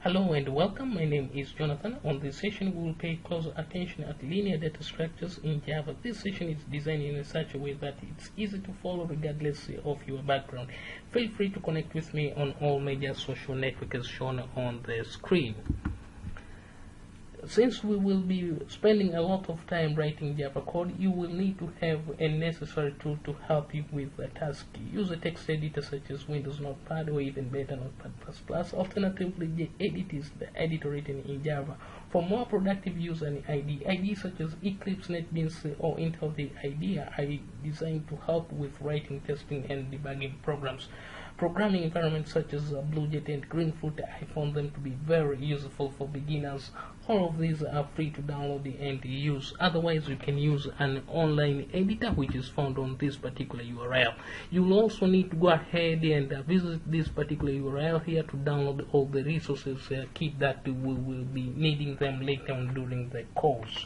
Hello and welcome. My name is Jonathan. On this session, we will pay close attention at linear data structures in Java. This session is designed in such a way that it's easy to follow regardless of your background. Feel free to connect with me on all major social networks shown on the screen. Since we will be spending a lot of time writing Java code, you will need to have a necessary tool to help you with the task. Use a text editor such as Windows Notepad or even better Notepad++. Alternatively, Gedit is the editor written in Java. For more productive use, an IDE such as Eclipse, NetBeans, or Intel IDEA are designed to help with writing, testing, and debugging programs. Programming environments such as BlueJet and Greenfoot, I found them to be very useful for beginners. All of these are free to download and use. Otherwise, you can use an online editor which is found on this particular URL. You will also need to go ahead and visit this particular URL here to download all the resources. Keep that we will be needing them later on during the course.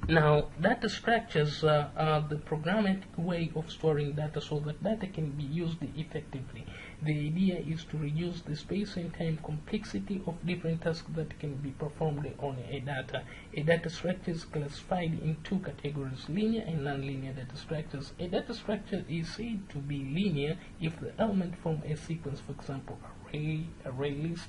Now, data structures are the programmatic way of storing data so that data can be used effectively. The idea is to reduce the space and time complexity of different tasks that can be performed on a data. A data structure is classified in two categories, linear and nonlinear data structures. A data structure is said to be linear if the element form a sequence, for example, array list,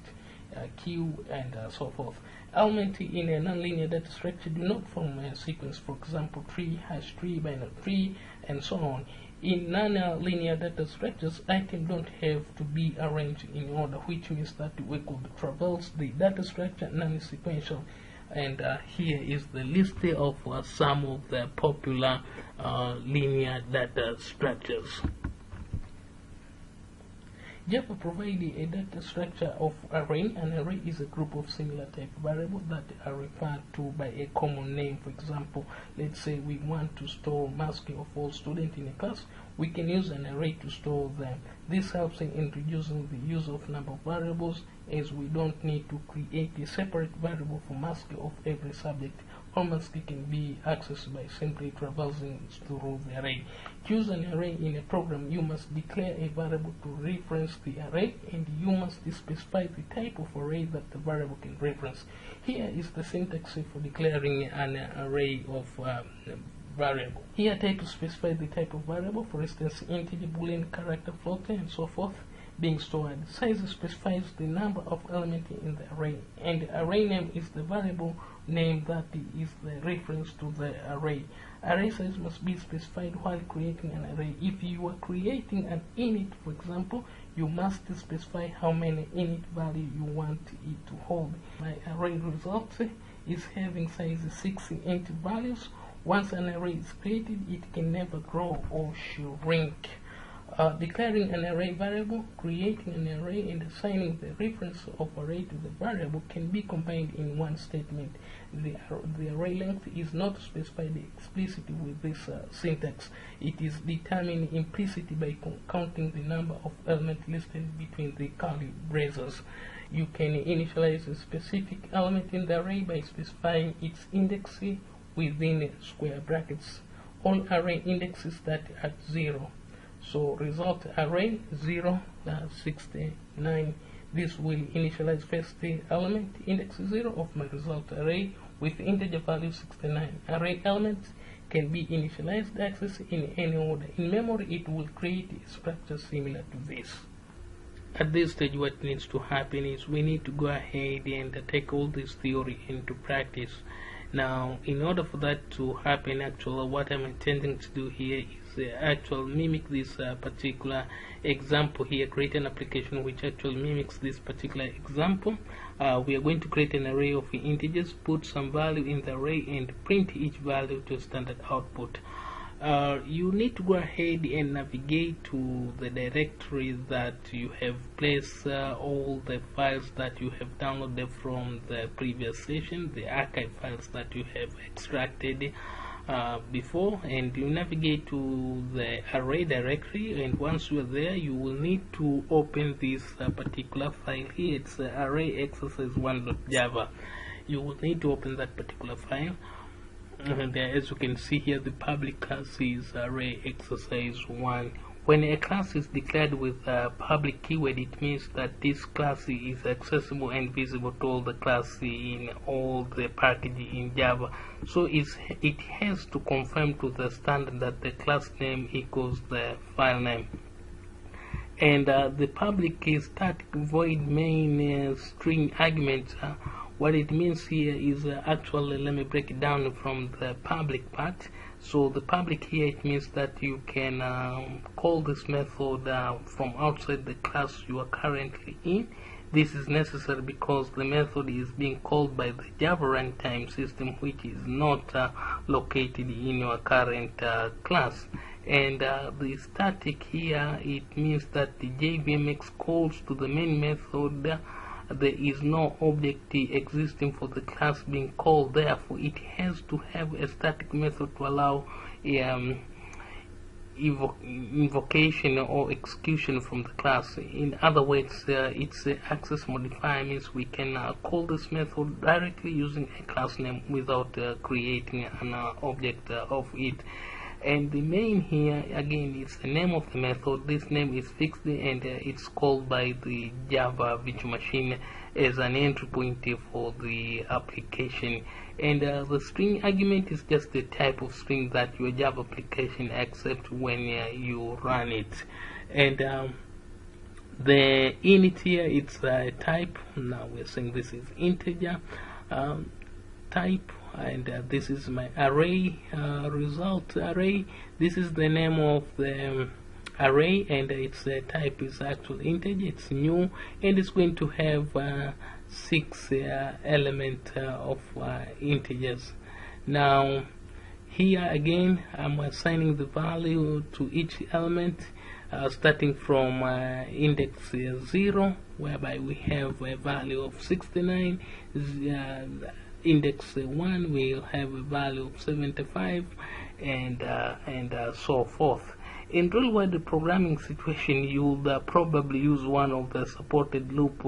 queue, and so forth. Elements in a nonlinear data structure do not form a sequence, for example, tree, hash tree, binary tree, and so on. In non-linear data structures, items don't have to be arranged in order, which means that we could traverse the data structure non-sequential. And here is the list of some of the popular linear data structures. Java provides a data structure of array. An array is a group of similar type variables that are referred to by a common name. For example, let's say we want to store mask of all students in a class. We can use an array to store them. This helps in reducing the use of number of variables, as we don't need to create a separate variable for mask of every subject. All masks can be accessed by simply traversing through the array. To use an array in a program, you must declare a variable to reference the array, and you must specify the type of array that the variable can reference. Here is the syntax for declaring an array of variable. Here, type to specify the type of variable, for instance, integer, boolean, character, float, and so forth, being stored. Size specifies the number of elements in the array, and array name is the variable name that is the reference to the array. Array size must be specified while creating an array. If you are creating an init, for example, you must specify how many init value you want it to hold. My array result is having size 6 int values. Once an array is created, it can never grow or shrink. Declaring an array variable, creating an array, and assigning the reference of array to the variable can be combined in one statement. The array length is not specified explicitly with this syntax. It is determined implicitly by counting the number of elements listed between the curly braces. You can initialize a specific element in the array by specifying its index within square brackets. All array indexes that at 0. So result array 0, 69. This will initialize first the element index 0 of my result array with integer value 69. Array elements can be initialized access in any order. In memory, it will create a structure similar to this. At this stage, what needs to happen is we need to go ahead and take all this theory into practice. Now, in order for that to happen, actually, what I'm intending to do here is actually mimic this particular example here, create an application which actually mimics this particular example. We are going to create an array of integers, put some value in the array, and print each value to standard output. You need to go ahead and navigate to the directory that you have placed all the files that you have downloaded from the previous session, the archive files that you have extracted before, and you navigate to the array directory, and once you are there, you will need to open this particular file here. It's array exercise1.java. You will need to open that particular file. And as you can see here, the public class is array exercise 1 When a class is declared with a public keyword, it means that this class is accessible and visible to all the classes in all the packages in Java. So it has to confirm to the standard that the class name equals the file name. And the public is static void main string argument. What it means here is actually, let me break it down from the public part. So the public here, it means that you can call this method from outside the class you are currently in. This is necessary because the method is being called by the Java runtime system, which is not located in your current class. And the static here, it means that the JVMX calls to the main method. There is no object existing for the class being called, therefore it has to have a static method to allow invocation or execution from the class. In other words, its access modifier means we can call this method directly using a class name without creating an object of it. And the main here, again, is the name of the method. This name is fixed and it's called by the Java virtual machine as an entry point for the application. And the string argument is just the type of string that your Java application accepts when you run it. And the init here, it's a type. Now we're saying this is integer type. And this is my array result array. This is the name of the array, and its type is actually integer. It's new, and it's going to have 6 elements of integers. Now here again, I'm assigning the value to each element, starting from index 0, whereby we have a value of 69. Index 1 will have a value of 75, and so forth. In real world programming situation, you'll probably use one of the supported loop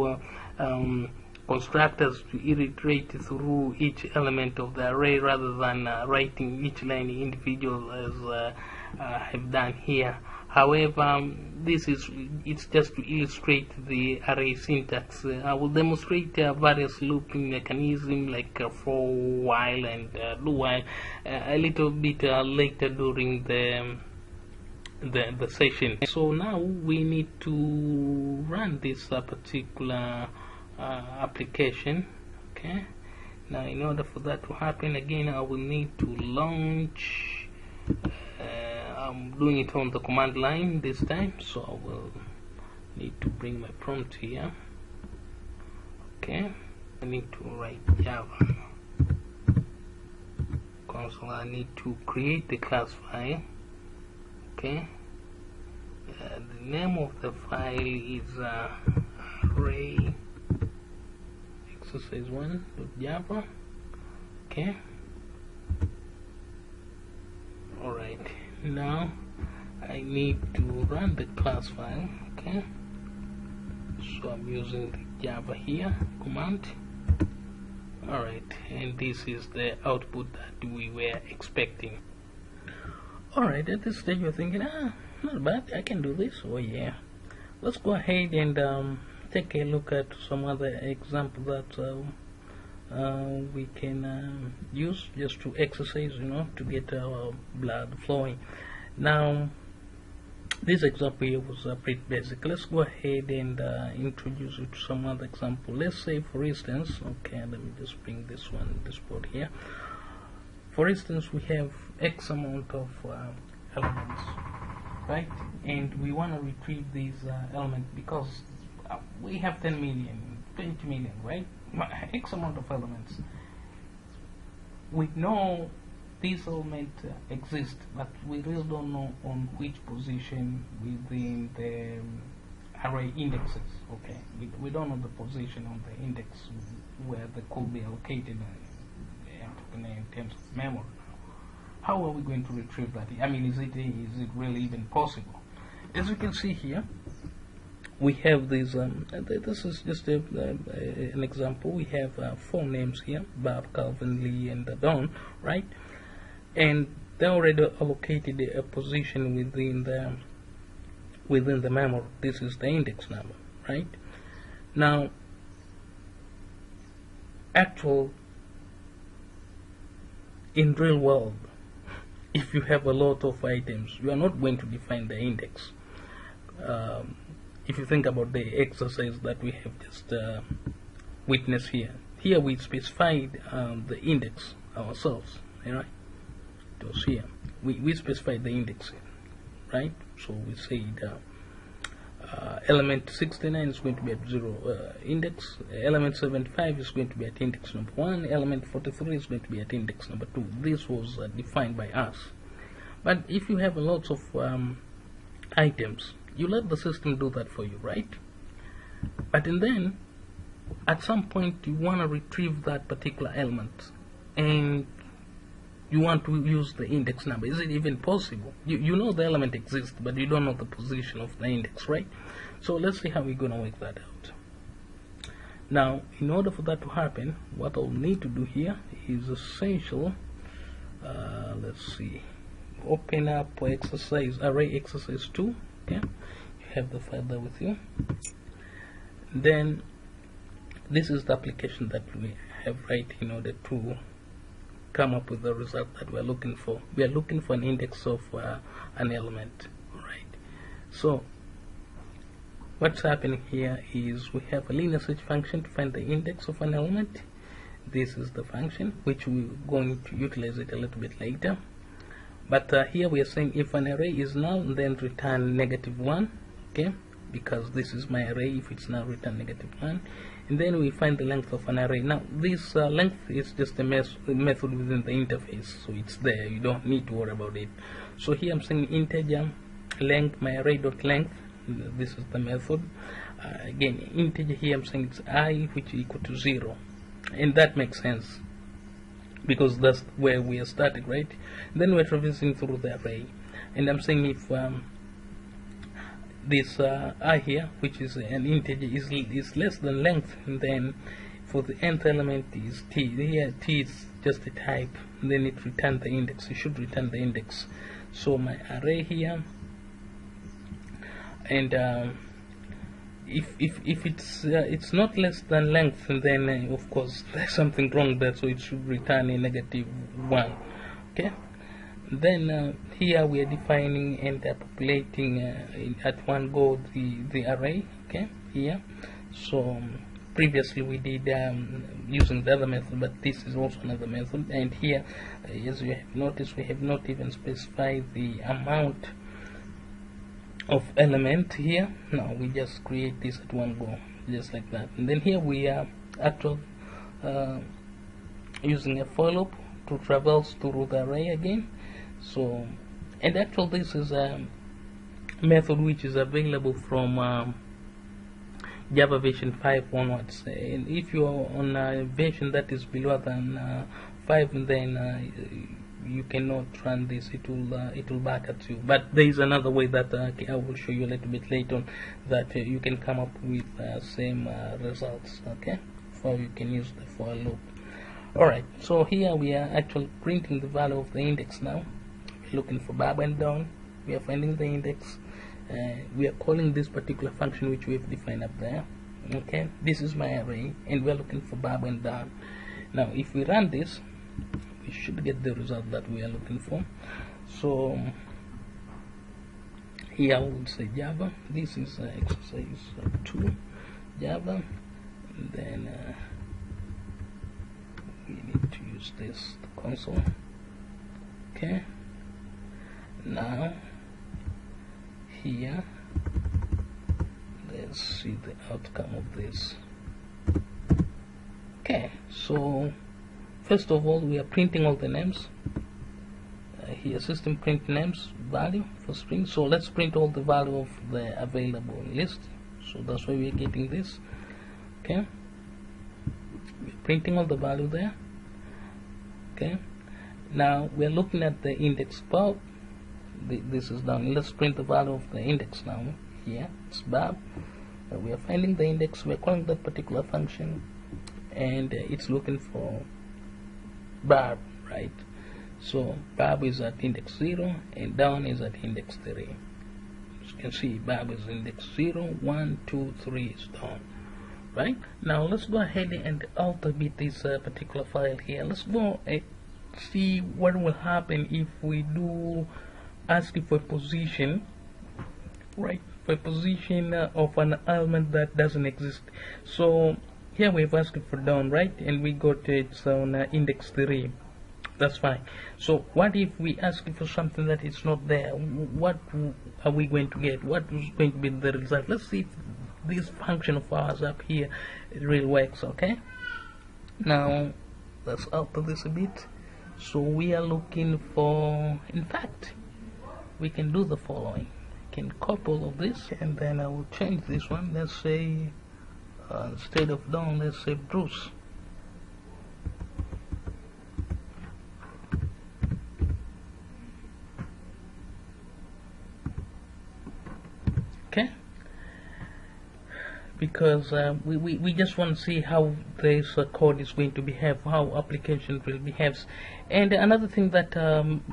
constructors to iterate through each element of the array rather than writing each line individual as I have done here. However, it's just to illustrate the array syntax. I will demonstrate various looping mechanisms like for, while, and do while a little bit later during the session. So now we need to run this particular application. Okay. Now, in order for that to happen, again, I will need to launch. I'm doing it on the command line this time, so I will need to bring my prompt here. Okay, I need to write Java console. I need to create the class file. Okay, the name of the file is array exercise1.java. Okay, alright, now I need to run the class file. Okay, so I'm using the Java here command. Alright, and this is the output that we were expecting. Alright, at this stage you're thinking, not bad, I can do this. Oh yeah, let's go ahead and take a look at some other example that we can use just to exercise, to get our blood flowing. Now, this example here was pretty basic. Let's go ahead and introduce you to some other example. Let's say, for instance, okay, let me just bring this board here. For instance, we have X amount of elements, right? And we want to retrieve these elements because we have 10 million, 20 million, right? X amount of elements. We know these elements exist, but we really don't know on which position within the array indexes. Okay, we don't know the position on the index where they could be allocated in terms of memory. How are we going to retrieve that? I mean, is it really even possible? As you can see here, we have these. This is just an example. We have 4 names here: Bob, Calvin, Lee, and Don, right? And they already allocated a position within the within the memory. This is the index number, right? Now, in real world, if you have a lot of items, you are not going to define the index. If you think about the exercise that we have just witnessed here, we specified the index ourselves, right? It was here. We specified the index, right? So we said element 69 is going to be at 0 index, element 75 is going to be at index number 1, element 43 is going to be at index number 2. This was defined by us. But if you have lots of items, you let the system do that for you, right? But then at some point you want to retrieve that particular element and you want to use the index number. Is it even possible? You know the element exists, but you don't know the position of the index, right? So let's see how we're going to work that out. Now, in order for that to happen, what I'll need to do here is essential. Let's see. Open up array exercise 2. Okay, you have the file there with you. Then this is the application that we have right in order to come up with the result that we're looking for. We are looking for an index of an element, right? So what's happening here is we have a linear search function to find the index of an element. This is the function which we're going to utilize it a little bit later. But here we are saying if an array is null, then return -1, okay? Because this is my array. If it's null, return -1. And then we find the length of an array. Now this length is just a method within the interface, so it's there. You don't need to worry about it. So here I'm saying integer length, my array.length. This is the method. Again, integer here I'm saying it's I, which is equal to 0, and that makes sense because that's where we are starting, right? Then we're traversing through the array, and I'm saying if this I here, which is an integer, is less than length, and then for the nth element is t. Here t is just a type, and then it returns the index. It should return the index. So my array here, and if it's not less than length, and then of course there's something wrong there, so it should return a -1. Okay. Then here we are defining and populating at one go the array. Okay, here. So previously we did using the other method, but this is also another method. And here, as you have noticed, we have not even specified the amount of element here. Now we just create this at one go, just like that. And then here we are actually using a for loop to traverse through the array again. So, and actually this is a method which is available from Java version 5 onwards. And if you are on a version that is below than 5, then you cannot run this. It will back at you. But there is another way that I will show you a little bit later on, that you can come up with same results. Okay, so you can use the for loop. Alright, so here we are actually printing the value of the index now. We're looking for Bob and Don. We are finding the index. We are calling this particular function which we have defined up there. Okay, this is my array, and we are looking for Bob and Don. Now, if we run this, we should get the result that we are looking for. So here I would say Java. This is exercise 2, Java. And then we need to use this, the console. Okay, now here let's see the outcome of this. Okay, so first of all we are printing all the names. Here system print names value for string, so let's print all the value of the available list. So that's why we are getting this. Okay, we're printing all the value there. Okay, now we're looking at the index Bob. This is done. Let's print the value of the index now. Here it's Bob. We are finding the index. We're calling that particular function, and it's looking for Bob, right? So Bob is at index 0 and Don is at index 3. As you can see, Bob is index 0, 1, 2, 3 is done. Right? Now let's go ahead and alter bit this particular file here. Let's go and see what will happen if we do ask for position, right? For position of an element that doesn't exist. So here we've asked for down, right? And we got it's on index 3. That's fine. So what if we ask for something that is not there? What are we going to get? What is going to be the result? Let's see if this function of ours up here it really works. Okay, now let's alter this a bit. So we are looking for, in fact we can do the following. We can copy all of this, and then I will change this one. Let's say instead of Don, let's say Bruce. Okay, because we just want to see how this code is going to behave, how application will behaves. And another thing that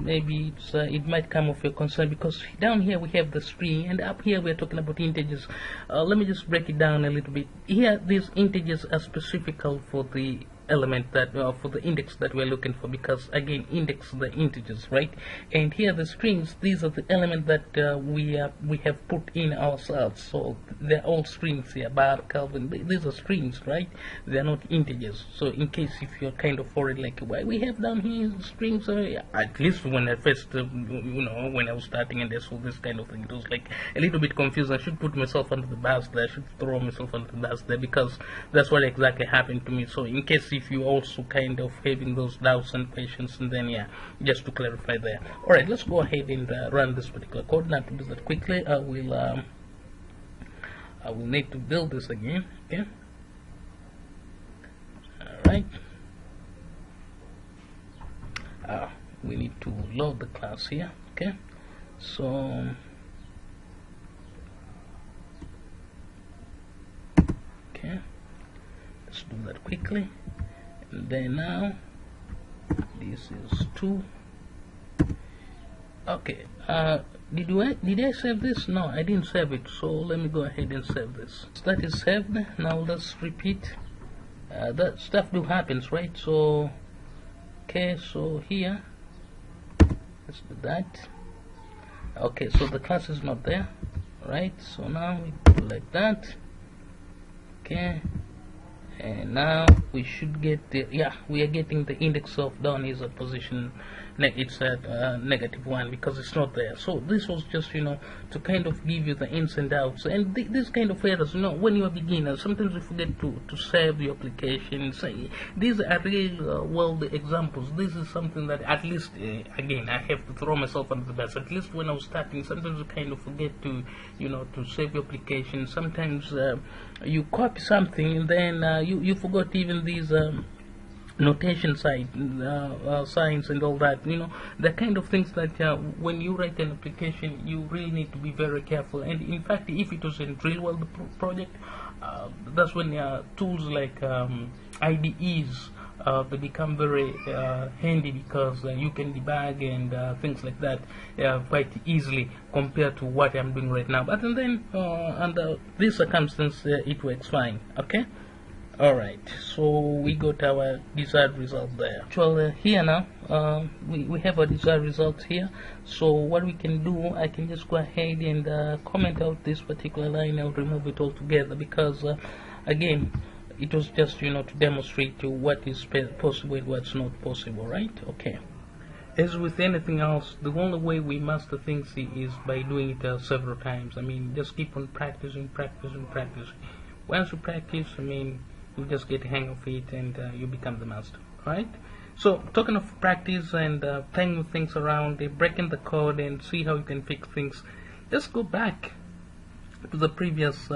maybe it might come of your concern, because down here we have the string and up here we are talking about integers. Let me just break it down a little bit. Here these integers are specific for the element that for the index that we're looking for, because again index the integers, right? And here the strings, these are the element that we have put in ourselves. So they're all strings here. Bar, Calvin, these are strings, right? They're not integers. So in case if you're kind of worried like why we have down here strings, at least when I first when I was starting and I saw this kind of thing, it was like a little bit confused. I should put myself under the bus there, I should throw myself under the bus there, because that's what exactly happened to me. So in case if you also kind of having those doubts and questions, and then yeah, just to clarify there. Alright, let's go ahead and run this particular code. Now to do that quickly, I will need to build this again. Okay, alright, we need to load the class here. Okay, so okay, let's do that quickly. And then now this is 2. Okay, did I save this? No, I didn't save it, so let me go ahead and save this. So that is saved. Now let's repeat. That stuff do happens, right? So okay, so here let's do that. Okay, so the class is not there, right? So now we do like that. Okay, and now we should get the, yeah, we are getting the index of down is a position, it's at -1 because it's not there. So this was just to kind of give you the ins and outs, and this kind of errors, when you're a beginner, sometimes you forget to save your application. So these are real world examples. This is something that at least again I have to throw myself under the bus. At least when I was starting, sometimes you kind of forget to to save your application. Sometimes you copy something and then you forgot even these notation signs and all that. The kind of things that when you write an application you really need to be very careful. And in fact, if it was in real world project, that's when tools like IDEs they become very handy, because you can debug and things like that quite easily compared to what I'm doing right now. But then under this circumstance it works fine. Okay, alright, so we got our desired result there. Well, here now we have a desired result here. So what we can do, I can just go ahead and comment out this particular line. I'll remove it altogether, because again it was just to demonstrate to what is possible and what's not possible, right? Okay, as with anything else, the only way we master things is by doing it several times. I mean, just keep on practicing. Once you practice, I mean, you just get the hang of it and you become the master, right? So talking of practice and playing with things around, breaking the code and see how you can fix things, just go back to the previous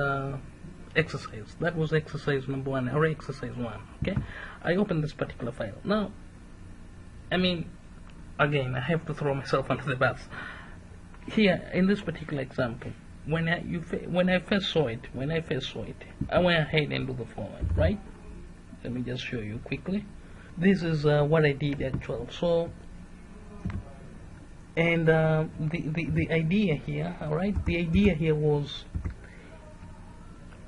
exercise. That was exercise number 1 or exercise 1. Okay, I open this particular file. Now, I mean, again, I have to throw myself under the bus here in this particular example. When I first saw it, I went ahead and do the following, right? Let me just show you quickly. This is what I did actually. So And the idea here, all right, the idea here was,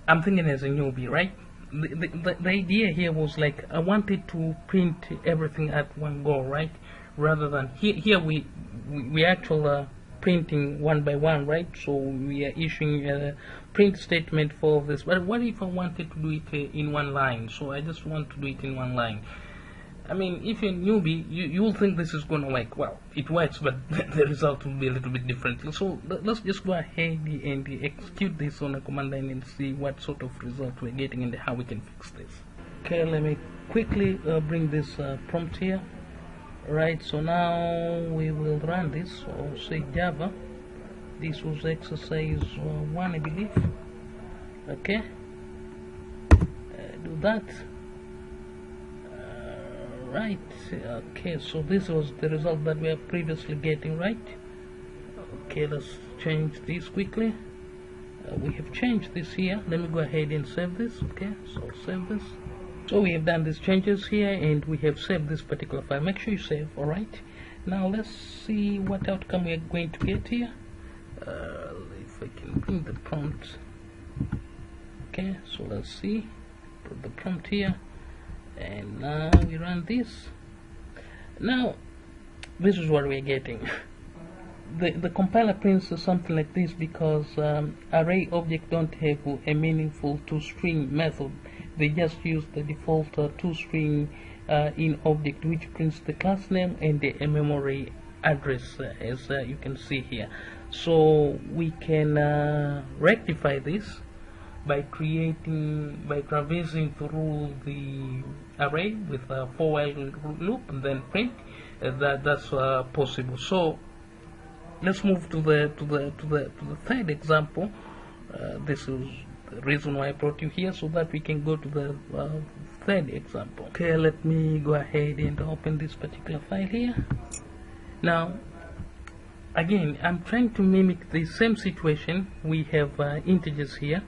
I'm thinking as a newbie, right? The idea here was like I wanted to print everything at one go, right? Rather than here we actually printing one by one, right? So we are issuing a print statement for this. But what if I wanted to do it in one line? So I just want to do it in one line. I mean, if you're a newbie, you'll think this is going to work. Well, it works, but the result will be a little bit different. So let's just go ahead and execute this on a command line and see what sort of result we're getting and how we can fix this. Okay, let me quickly bring this prompt here. Right, so now we will run this, or say Java. This was exercise 1, I believe. Okay, do that. Right, okay, so this was the result that we are previously getting, right? Okay, let's change this quickly. We have changed this here. Let me go ahead and save this. Okay, so save this. So we have done these changes here and we have saved this particular file. Make sure you save. Alright, now let's see what outcome we are going to get here. If I can bring the prompt. Okay, so let's see, put the prompt here, and now we run this. Now this is what we are getting. The compiler prints something like this because array object don't have a meaningful toString method. They just use the default toString in object, which prints the class name and the memory address, as you can see here. So we can rectify this by traversing through the array with a for while loop and then print. That's possible. So let's move to the third example. This is the reason why I brought you here, so that we can go to the third example. Okay, let me go ahead and open this particular file here. Now again, I'm trying to mimic the same situation. We have integers here.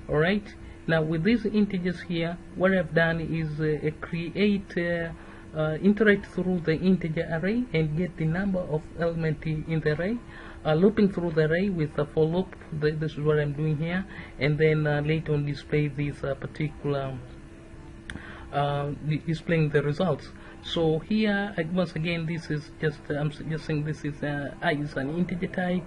Alright, now with these integers here, what I've done is iterate through the integer array and get the number of elements in the array, looping through the array with a for loop. This is what I'm doing here, and then later on display these particular displaying the results. So here once again, this is just I'm just saying this is I is an integer type.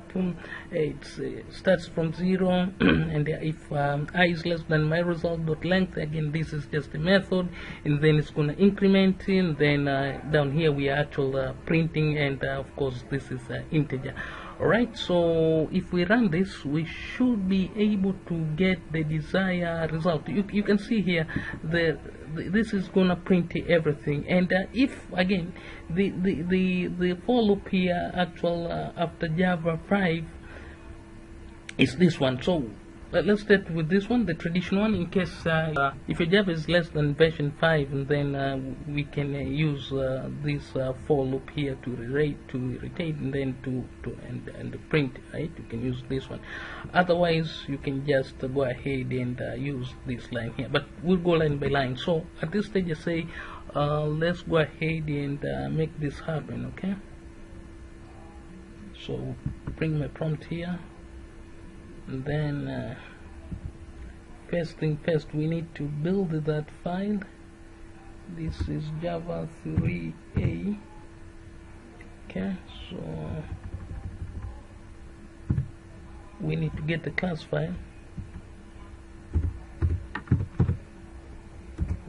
It starts from 0 and if I is less than my result dot length, again this is just a method, and then it's going to increment, and then down here we are actually printing, and of course this is integer. Alright, so if we run this, we should be able to get the desired result. You can see here this is gonna print everything, and if again the for loop here after Java 5 is this one. So let's start with this one, the traditional one, in case if your Java is less than version 5, and then we can use this for loop here to retain and then to print, right? You can use this one. Otherwise you can just go ahead and use this line here, but we'll go line by line. So at this stage I say let's go ahead and make this happen. Okay, so bring my prompt here. And then first thing first, we need to build that file. This is Java 3A. Okay, so we need to get the class file,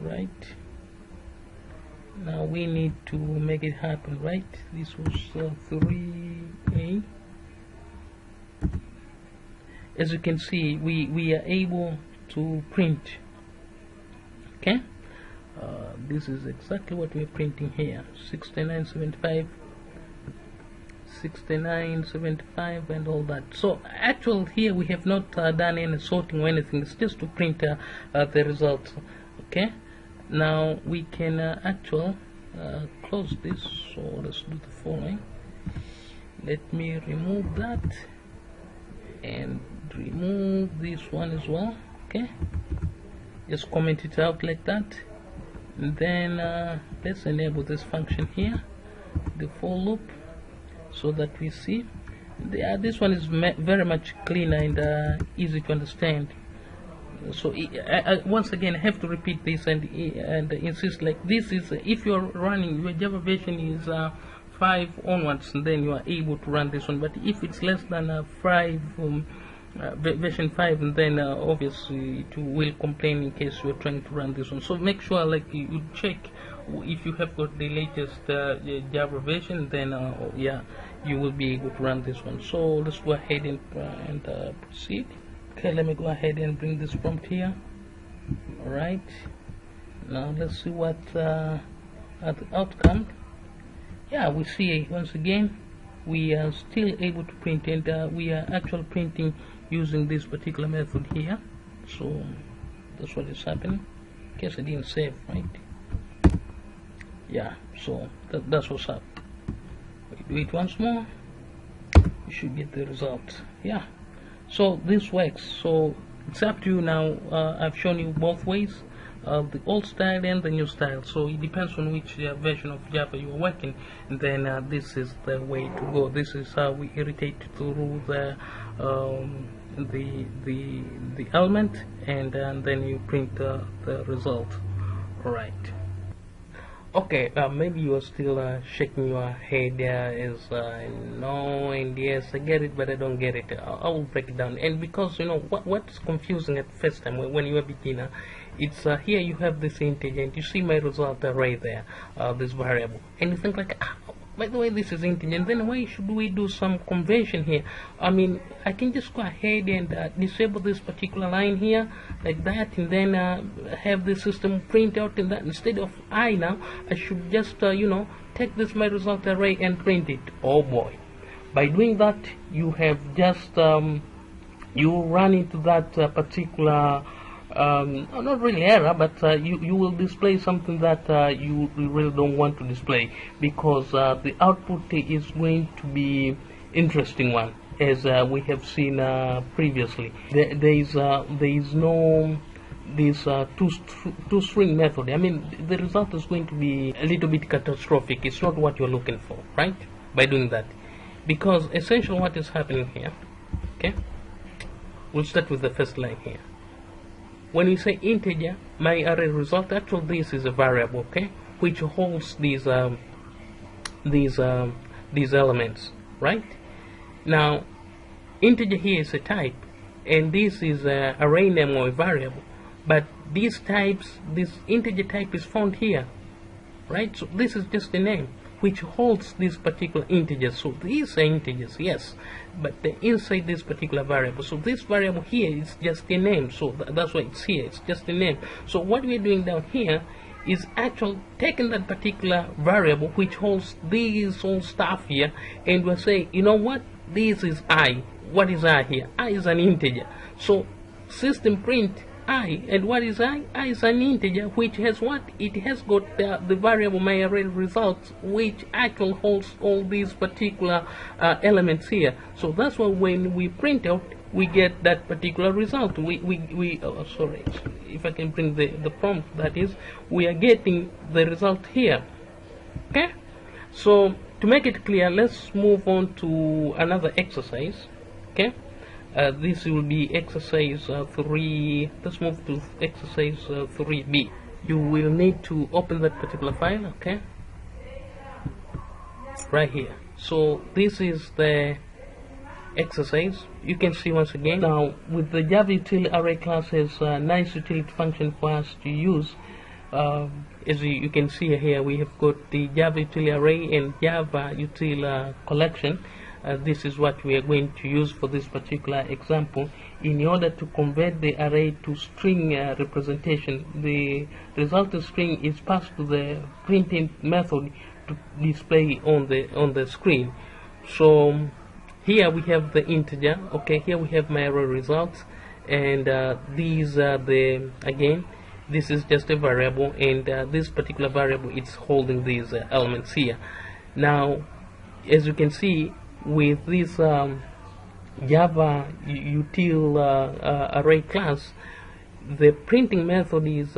right? Now we need to make it happen, right? This was 3A. As you can see, we are able to print. Okay, this is exactly what we're printing here: 6975, 6975, and all that. So actually here we have not done any sorting or anything. It's just to print the results. Okay, now we can actually close this. So let's do the following. Let me remove that and remove this one as well. Okay, just comment it out like that, and then let's enable this function here, the for loop, so that we see. This one is very much cleaner and easy to understand. So once again, I have to repeat this and insist, like, this is if you're running your Java version is 5 onwards, then you are able to run this one. But if it's less than 5 version 5, and then obviously it will complain in case you're trying to run this one. So make sure, like, you check if you have got the latest Java version, then yeah, you will be able to run this one. So let's go ahead and proceed. Okay, let me go ahead and bring this prompt here. Alright, now let's see what the outcome. Yeah, we see once again we are still able to print, and we are actually printing using this particular method here. So that's what is happening. In case I didn't save, right? Yeah, so that's what's up. We do it once more, you should get the result. Yeah, so this works. So it's up to you now. I've shown you both ways, the old style and the new style. So it depends on which version of Java you are working, and then this is the way to go. This is how we iterate through the element, and then you print the result. Alright. Okay, maybe you are still shaking your head as no and yes, I get it, but I don't get it. I will break it down. And because you know what's confusing at first time when you're a beginner, it's here you have this integer, and you see my result array there, this variable, and you think like, by the way, this is integer, and then why should we do some conversion here? I mean, I can just go ahead and disable this particular line here like that, and then have the system print out in that. Instead of I now, I should just you know, take this my result array and print it. Oh boy, by doing that you have just you run into that particular not really error, but you will display something that you really don't want to display, because the output is going to be interesting one, as we have seen previously. There is no this two string method. I mean, the result is going to be a little bit catastrophic. It's not what you're looking for, right? By doing that, because essentially what is happening here, okay, we'll start with the first line here. When we say integer, my array result, actually this is a variable, okay, which holds these elements, right? Now, integer here is a type, and this is a array name or a variable. But these types, this integer type is found here, right? So this is just a name which holds this particular integer. So these are integers, yes, but they're inside this particular variable. So this variable here is just a name, so that's why it's here, it's just a name. So what we're doing down here is actually taking that particular variable which holds these whole stuff here, and we're saying, you know what, this is I. What is I here? I is an integer. So system print I, and what is I? I is an integer which has what? It has got the variable my array results, which actually holds all these particular elements here. So that's why when we print out, we get that particular result. Sorry, if I can bring the prompt, that is, we are getting the result here. Okay, so to make it clear, let's move on to another exercise. Okay, this will be exercise 3. Let's move to exercise 3b. You will need to open that particular file, okay, right here. So this is the exercise. You can see once again, now with the Java util array class has a nice utility function for us to use. As you can see here, we have got the Java util array and Java util collection. This is what we are going to use for this particular example. In order to convert the array to string representation, the resulting string is passed to the printing method to display on the screen. So here we have the integer. Okay, here we have my array results, and these are again, this is just a variable, and this particular variable is holding these elements here. Now, as you can see, with this Java util array class, the printing method is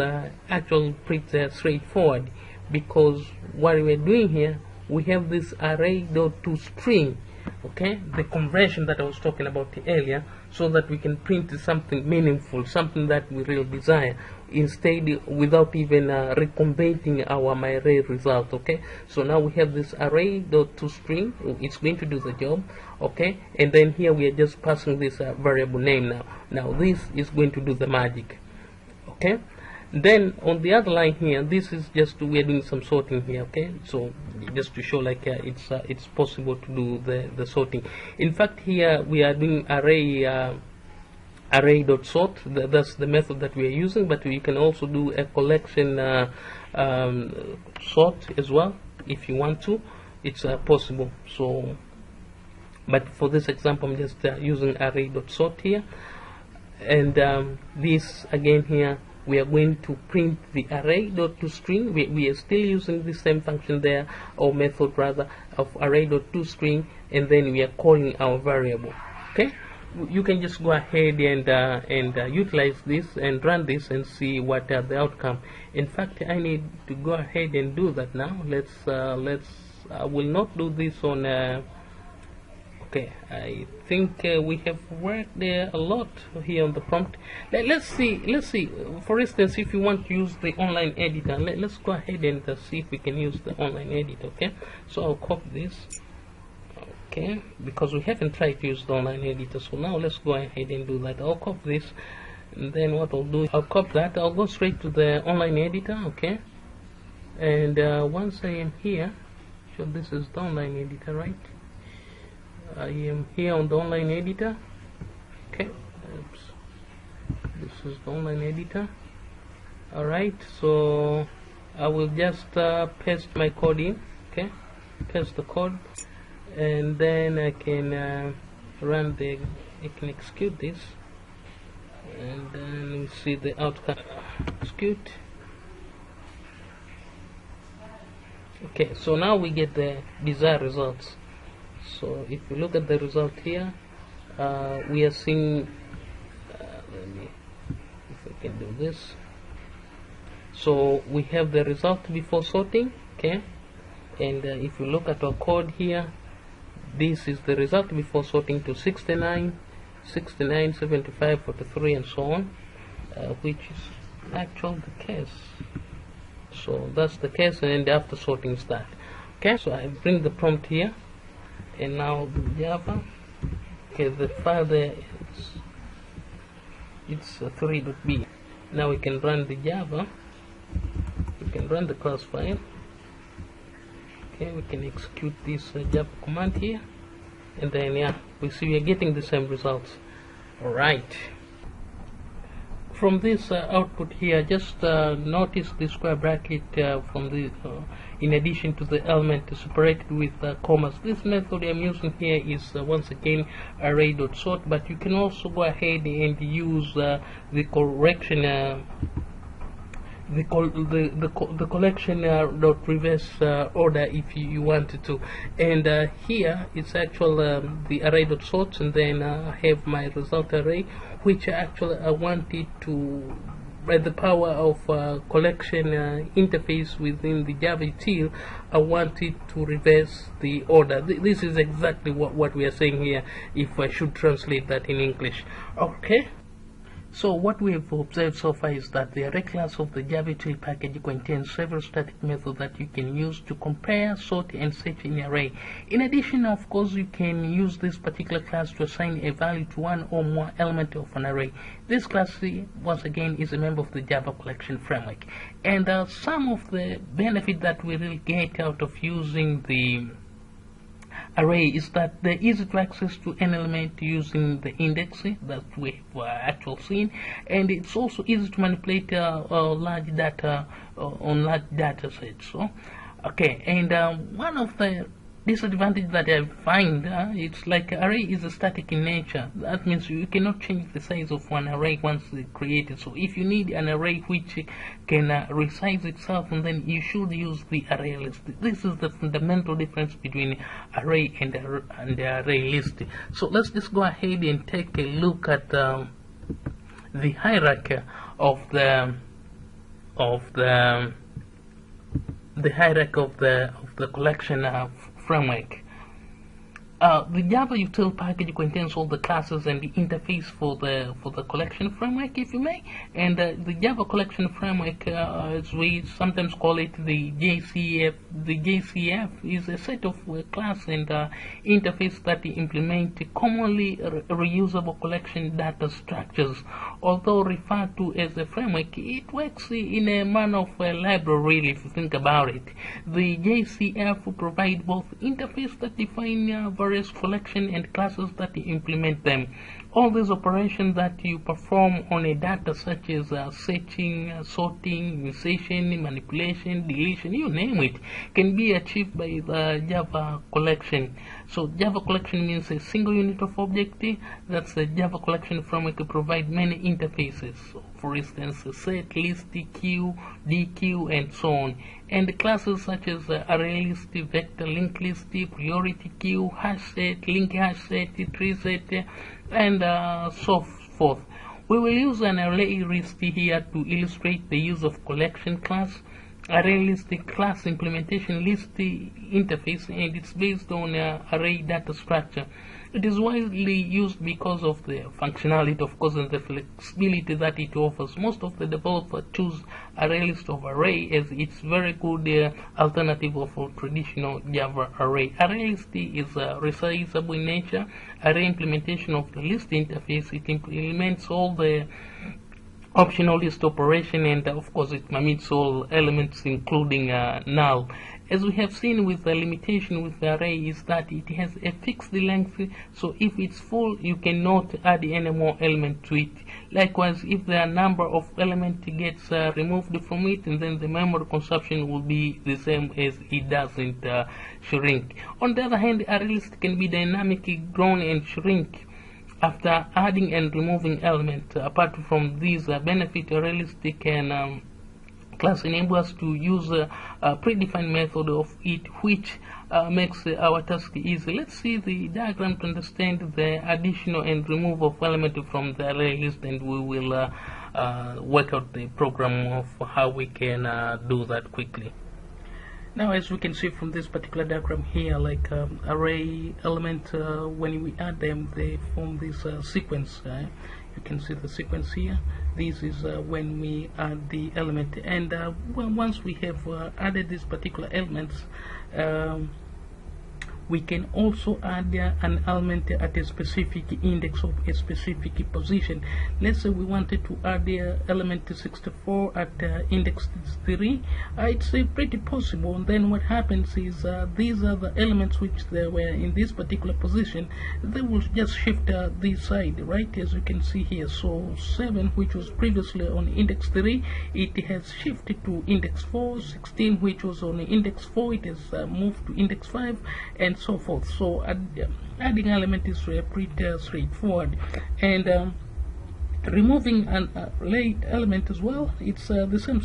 actually pretty straightforward, because what we're doing here, we have this array.toString, okay, the conversion that I was talking about earlier, so that we can print something meaningful, something that we really desire, instead without even recombining our myArray result. Okay, so now we have this array.toString. It's going to do the job, okay, and then here we are just passing this variable name. Now this is going to do the magic, okay. Then on the other line here, this is just, we're doing some sorting here, okay, so just to show like it's possible to do the sorting. In fact, here we are doing array.sort. That's the method that we are using, but you can also do a collection sort as well if you want to. It's possible. So, but for this example, I'm just using array.sort here, and this again here, we are going to print the array.toString. We are still using the same function there, or method rather, of array.toString, and then we are calling our variable. Okay, you can just go ahead and utilize this and run this and see what are the outcome. In fact, I need to go ahead and do that now. I will not do this on okay, I think we have worked there a lot here on the prompt. Let's see, for instance, if you want to use the online editor, let's go ahead and see if we can use the online editor. Okay, so I'll copy this, okay, because we haven't tried to use the online editor. So now let's go ahead and do that. I'll copy this, and then what I'll do, I'll copy that, I'll go straight to the online editor, okay, and once I am here, so this is the online editor, right? I am here on the online editor, okay. Oops. This is the online editor. Alright, so I will just paste my code in, okay, paste the code, and then I can I can execute this, and then we see the outcome. Execute. Okay, so now we get the desired results. So if you look at the result here, we are seeing, let me, if I can do this. So we have the result before sorting, okay, and if you look at our code here, this is the result before sorting to 69, 69, 75, 43, and so on, which is actually the case. So that's the case, and after sorting is that. Okay, so I bring the prompt here, and now the Java. Okay, the file there is, it's 3.b. Now we can run the Java. We can run the class file. Okay, we can execute this Java command here, and then yeah, we see we are getting the same results. All right. From this output here, just notice the square bracket from the in addition to the element separated with commas. This method I'm using here is once again array.sort, but you can also go ahead and use the correction the collection dot reverse order if you wanted to, and here it's actually the array.sorts, and then I have my result array, which actually I wanted to, by the power of collection interface within the Java util, I wanted to reverse the order. This is exactly what we are saying here, if I should translate that in English. Okay. So what we have observed so far is that the array class of the Java util package contains several static methods that you can use to compare, sort, and search in an array. In addition, of course, you can use this particular class to assign a value to one or more element of an array. This class, once again, is a member of the Java collection framework. And some of the benefit that we will get out of using the array is that there is easy to access to an element using the index that we have actually seen, and it's also easy to manipulate large data on large data sets. So, okay, and one of the disadvantage that I find, it's like array is static in nature. That means you cannot change the size of one array once it's created. So if you need an array which can resize itself, and then you should use the array list. This is the fundamental difference between array and the array list. So let's just go ahead and take a look at the hierarchy of the the hierarchy of the collection framework. The Java util package contains all the classes and the interface for the collection framework, if you may. And the Java collection framework, as we sometimes call it, the JCF. The JCF is a set of class and interface that implement commonly reusable collection data structures. Although referred to as a framework, it works in a manner of a library, really, if you think about it. The JCF provide both interface that define various collection and classes that implement them. All these operations that you perform on a data, such as searching, sorting, insertion, manipulation, deletion, you name it, can be achieved by the Java collection. So Java collection means a single unit of object. That's the Java collection framework to provide many interfaces. So, for instance, set, list, queue, dequeue, and so on. And classes such as array list, vector linked list, priority queue, hash set, link hash set, tree set, and so forth. We will use an array list here to illustrate the use of collection class. Array list class implementation list interface, and it's based on array data structure. It is widely used because of the functionality, of course, and the flexibility that it offers. Most of the developers choose array list of array as it's very good alternative for traditional Java array. Array list is resizable in nature. Array implementation of the list interface, it implements all the optional list operation, and of course it omits all elements including null. As we have seen with the limitation with the array is that it has a fixed length, so if it's full you cannot add any more element to it. Likewise, if the number of elements gets removed from it, and then the memory consumption will be the same as it doesn't shrink. On the other hand, array list can be dynamically grown and shrink after adding and removing elements. Apart from these benefits, array list can class enable us to use a predefined method of it, which makes our task easy. Let's see the diagram to understand the additional and removal of element from the array list, and we will work out the program of how we can do that quickly. Now, as we can see from this particular diagram here, like array element, when we add them, they form this sequence. You can see the sequence here. This is when we add the element, and once we have added these particular elements, we can also add an element at a specific index of a specific position. Let's say we wanted to add the element 64 at index 3. It's pretty possible. And then what happens is these are the elements which they were in this particular position. They will just shift this side, right, as you can see here. So 7, which was previously on index 3, it has shifted to index 4. 16, which was on index 4, it has moved to index 5, and so forth. So adding element is pretty straightforward, and removing an array element as well, it's the same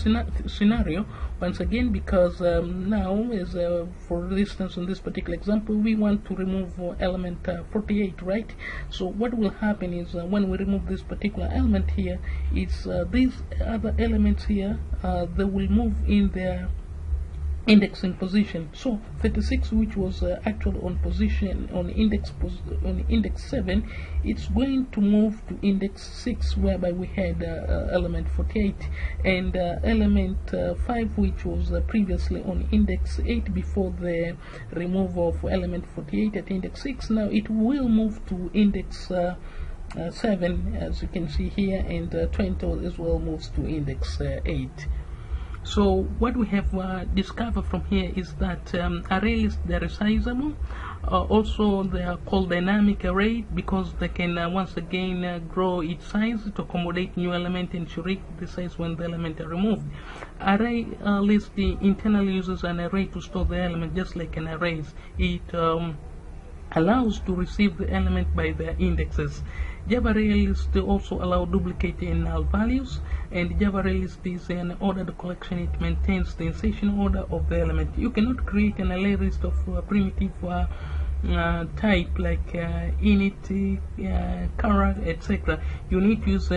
scenario once again, because now, as for instance in this particular example, we want to remove element 48, right? So what will happen is when we remove this particular element here, it's these other elements here, they will move in their indexing position. So 36, which was actually on position on index 7, it's going to move to index 6, whereby we had element 48, and element 5, which was previously on index 8 before the removal of element 48 at index 6. Now it will move to index 7, as you can see here, and 20 as well moves to index 8. So what we have discovered from here is that arrays, they are resizable. Also, they are called dynamic array because they can once again grow its size to accommodate new element and shrink the size when the element are removed. Array list internally uses an array to store the element, just like an array. It allows to receive the element by their indexes. Java array list also allow duplicate and null values, and Java array list is an ordered collection. It maintains the insertion order of the element. You cannot create an array list of primitive type like init, character, etc. You need to use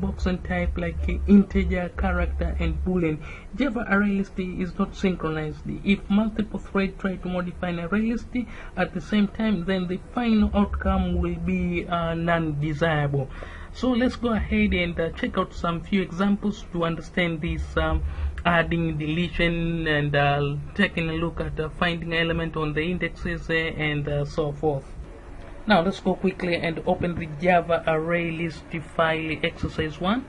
box and type like integer, character, and boolean. Java array list is not synchronized. If multiple threads try to modify an array list at the same time, then the final outcome will be non-desirable. So let's go ahead and check out some few examples to understand this adding, deletion, and taking a look at finding element on the indexes and so forth. Now let's go quickly and open the Java array list file exercise 1.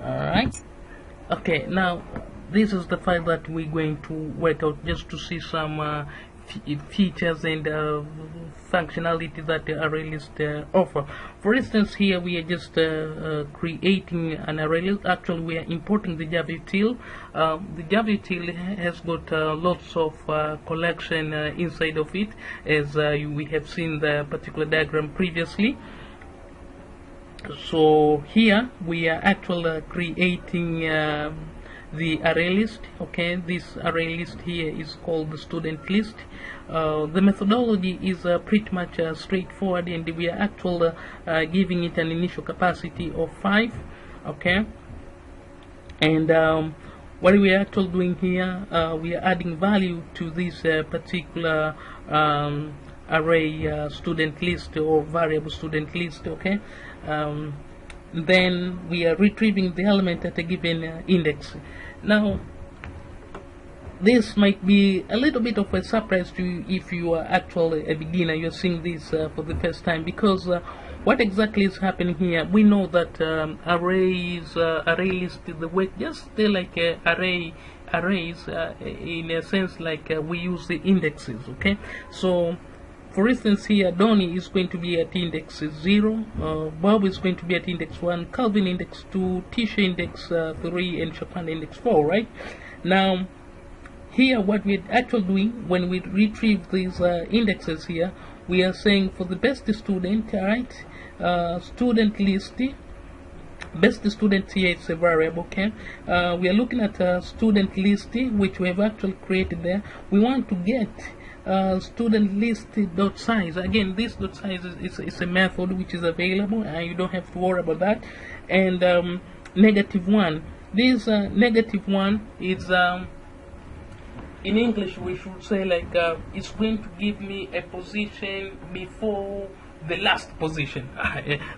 Alright. Okay, now this is the file that we're going to work out just to see some features and functionality that the array list offer. For instance, here we are just creating an array list. Actually, we are importing the Java util. The Java util has got lots of collection inside of it, as we have seen the particular diagram previously. So here we are actually creating the array list. Okay, this array list here is called the student list. The methodology is pretty much straightforward, and we are actually giving it an initial capacity of 5. Okay, and what we are actually doing here, we are adding value to this particular array student list or variable student list. Okay, then we are retrieving the element at a given index. Now this might be a little bit of a surprise to you if you are actually a beginner, you're seeing this for the first time, because what exactly is happening here? We know that array list, the work just like arrays in a sense, like we use the indexes. Okay, so for instance here, Donny is going to be at index 0, Bob is going to be at index 1, Calvin index 2, Tisha index 3, and Chopin index 4, right? Now here what we're actually doing when we retrieve these indexes here, we are saying for the best student, right, student list, best student here is a variable. Okay, we are looking at student list, which we have actually created there. We want to get student list dot size. Again, this dot size is a method which is available, and you don't have to worry about that. And -1, this -1 is in English we should say like it's going to give me a position before the last position.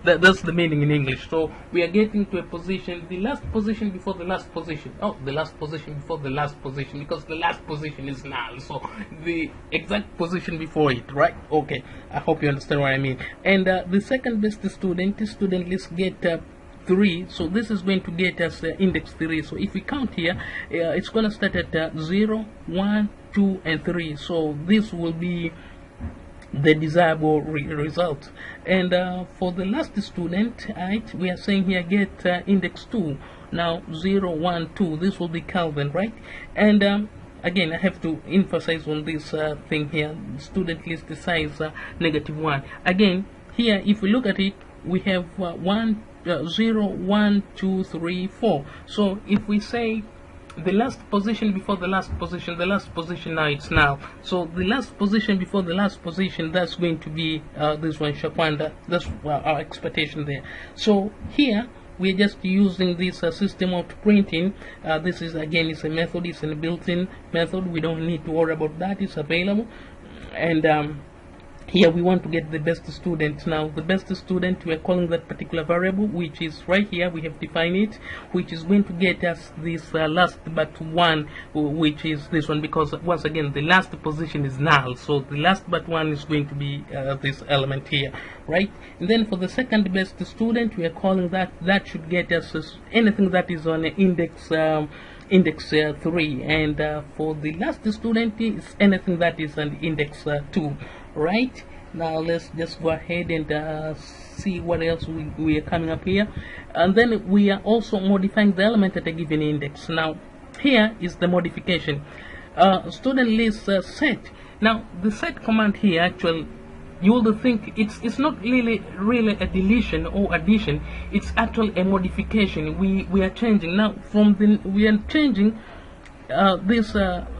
That's the meaning in English. So we are getting to a position, the last position before the last position. Oh, the last position before the last position, because the last position is null. So the exact position before it, right? Okay, I hope you understand what I mean. And the second best student list get 3, so this is going to get us index 3. So if we count here, it's going to start at 0, 1, 2, and 3. So this will be the desirable result. And for the last student, right, we are saying here get index 2. Now 0, 1, 2, this will be Calvin, right? And again, I have to emphasize on this thing here, student list size -1. Again, here if we look at it, we have 0, 1, 2, 3, 4. So if we say the last position before the last position, the last position now it's null. So the last position before the last position, that's going to be this one, Chopin. That's our expectation there. So here we're just using this system of printing. This is again, it's a method, it's a built-in method. We don't need to worry about that, it's available. And here we want to get the best student. Now the best student, we are calling that particular variable, which is right here, we have defined it, which is going to get us this last but one, which is this one, because once again the last position is null. So the last but one is going to be this element here, right? And then for the second best student, we are calling that should get us anything that is on index 3, and for the last student is anything that is on index 2. Right, now let's just go ahead and see what else we are coming up here. And then we are also modifying the element at a given index. Now here is the modification. Student list set. Now the set command here, actually you will think it's not really a deletion or addition, it's actually a modification. We are changing now from we are changing this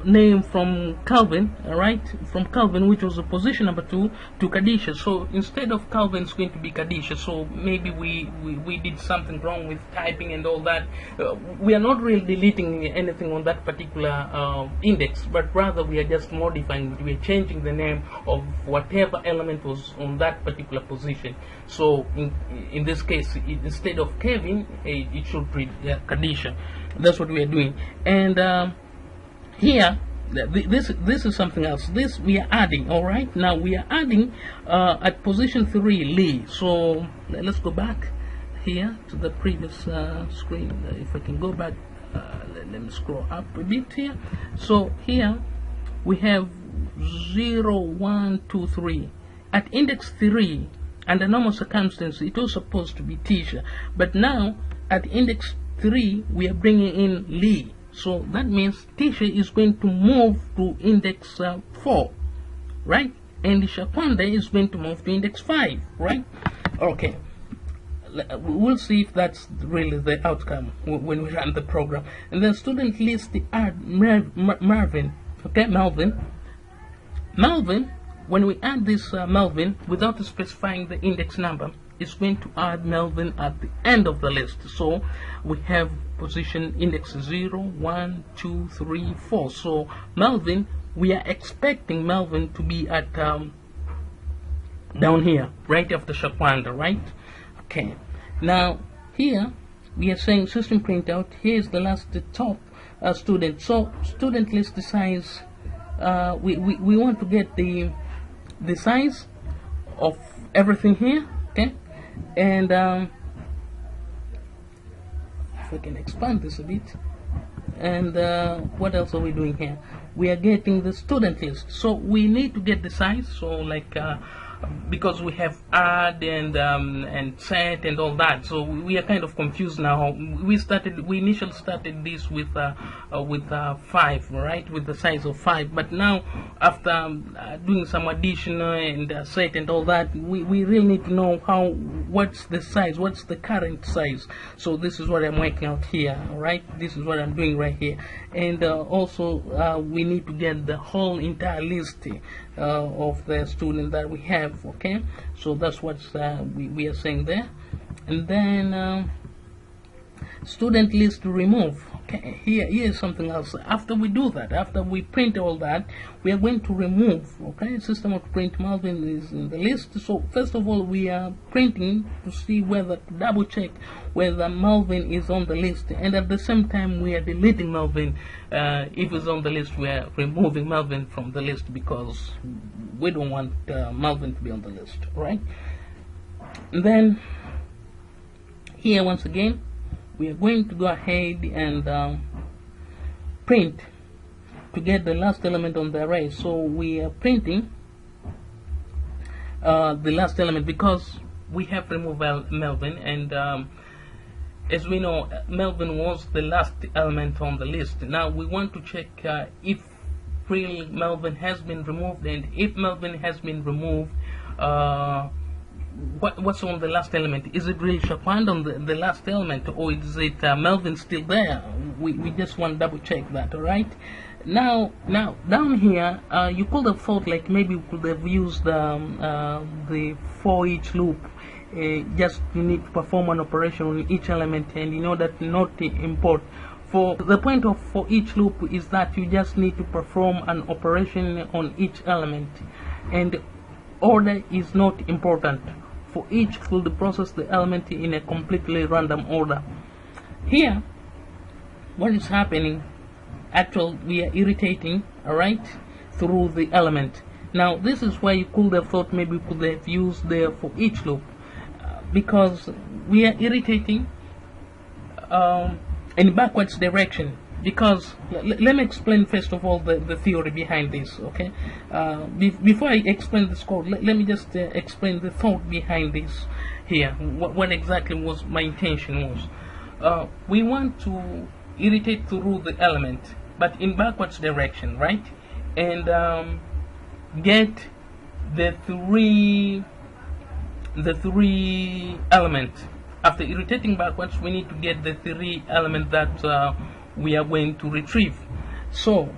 name from Calvin, right? From Calvin, which was a position number 2, to Kadisha. So instead of Calvin, it's going to be Kadisha. So maybe we did something wrong with typing and all that. We are not really deleting anything on that particular index, but rather we are just modifying it. We are changing the name of whatever element was on that particular position. So in this case, instead of Kevin, it should read Kadisha. That's what we are doing. And here, this is something else. This we are adding. All right, now we are adding at position 3 Lee. So let's go back here to the previous screen. If I can go back, let me scroll up a bit here. So here we have 0, 1, 2, 3 at index 3. Under normal circumstances, it was supposed to be Tisha, but now at index 3 we are bringing in Lee. So that means Tisha is going to move to index 4, right? And Shakwanda is going to move to index 5, right? Okay. We'll see if that's really the outcome when we run the program. And then student list add Marvin. Okay, Melvin. When we add this Melvin without specifying the index number, it's going to add Melvin at the end of the list. So we have position index 0, 1, 2, 3, 4. So Melvin, we are expecting Melvin to be at down here, right after Shakwanda, right? Okay. Now here we are saying system printout. Here is the last, the top student. So student list size. We want to get the size of everything here. Okay. And if we can expand this a bit, and what else are we doing here? We are getting the student list, so we need to get the size. So like because we have add and set and all that, so we are kind of confused now. We initially started this with 5, right, with the size of 5, but now after doing some addition and set and all that, we really need to know what's the size, what's the current size. So this is what I'm working out here. All right, this is what I'm doing right here. And also we need to get the whole entire list of the student that we have. Okay, so that's what we are saying there. And then student list to remove. Okay, here is something else. After we do that, after we print all that, we are going to remove. Okay, system of print Melvin is in the list. So first of all, we are printing to see whether, to double check whether Melvin is on the list, and at the same time we are deleting Melvin. If it's on the list, we are removing Melvin from the list because we don't want Melvin to be on the list, right? And then here once again, we are going to go ahead and print to get the last element on the array. So we are printing the last element because we have removed Melvin, and as we know, Melvin was the last element on the list. Now we want to check if really Melvin has been removed, and if Melvin has been removed, what's on the last element? Is it really Shakwanda on the last element, or is it Melvin still there? We just want to double check that. All right. Now down here, you could have thought like maybe we could have used the for each loop. Just you need to perform an operation on each element, and you know that not import. For the point of for each loop is that you just need to perform an operation on each element, and order is not important. For each field, process the element in a completely random order. Here, what is happening? Actually, we are irritating, alright, through the element. Now, this is why you could have thought maybe we could have used the for each loop, because we are irritating in backwards direction. Because let me explain first of all the theory behind this. Okay, before I explain this code, let me just explain the thought behind this here. What exactly was my intention was. We want to irritate through the element, but in backwards direction, right? And get the three elements. After irritating backwards, we need to get the 3 elements that we are going to retrieve. So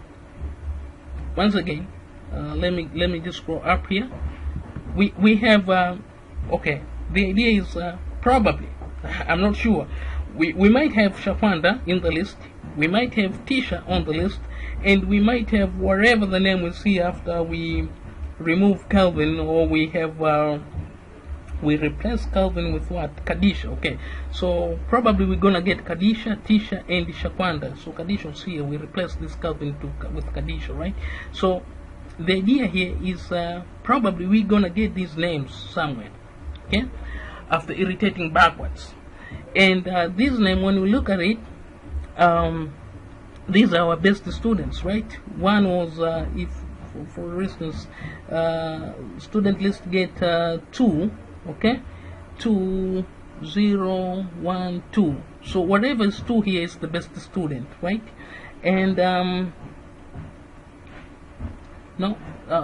once again, let me just scroll up here. We have okay, the idea is probably, I'm not sure, we might have Shakwanda in the list, we might have Tisha on the list, and we might have whatever the name we see after we remove Calvin, or we have we replace Calvin with what? Kadisha. Okay, so probably we're gonna get Kadisha, Tisha, and Shakwanda. So Kadisha's here, we replace this Calvin with Kadisha, right? So the idea here is probably we're gonna get these names somewhere, okay, after irritating backwards. And this name, when we look at it, these are our best students, right? One was, if for instance, student list get 2, okay, 2 0 1 2. So whatever is 2 here is the best student, right? And no,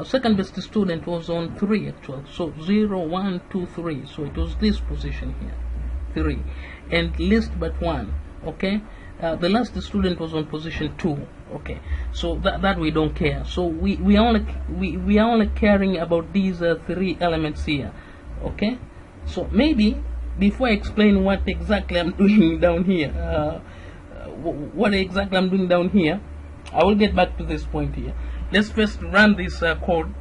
second best student was on 3 actually. So 0 1 2 3. So it was this position here, 3, and list but 1. Okay, the last student was on position 2. Okay, so that we don't care. So we are only caring about these 3 elements here. Okay, so maybe before I explain what exactly I'm doing down here, I will get back to this point here. Let's first run this code.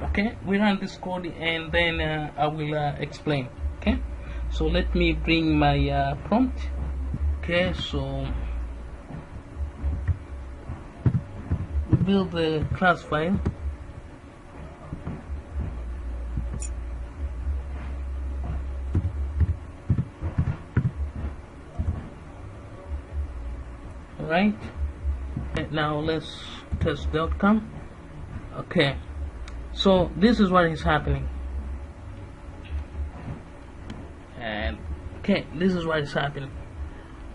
Okay, we run this code and then I will explain. Okay, so let me bring my prompt. Okay, so we build the class file. Right, now let's test the outcome. Okay, so this is what is happening, and okay, this is what is happening.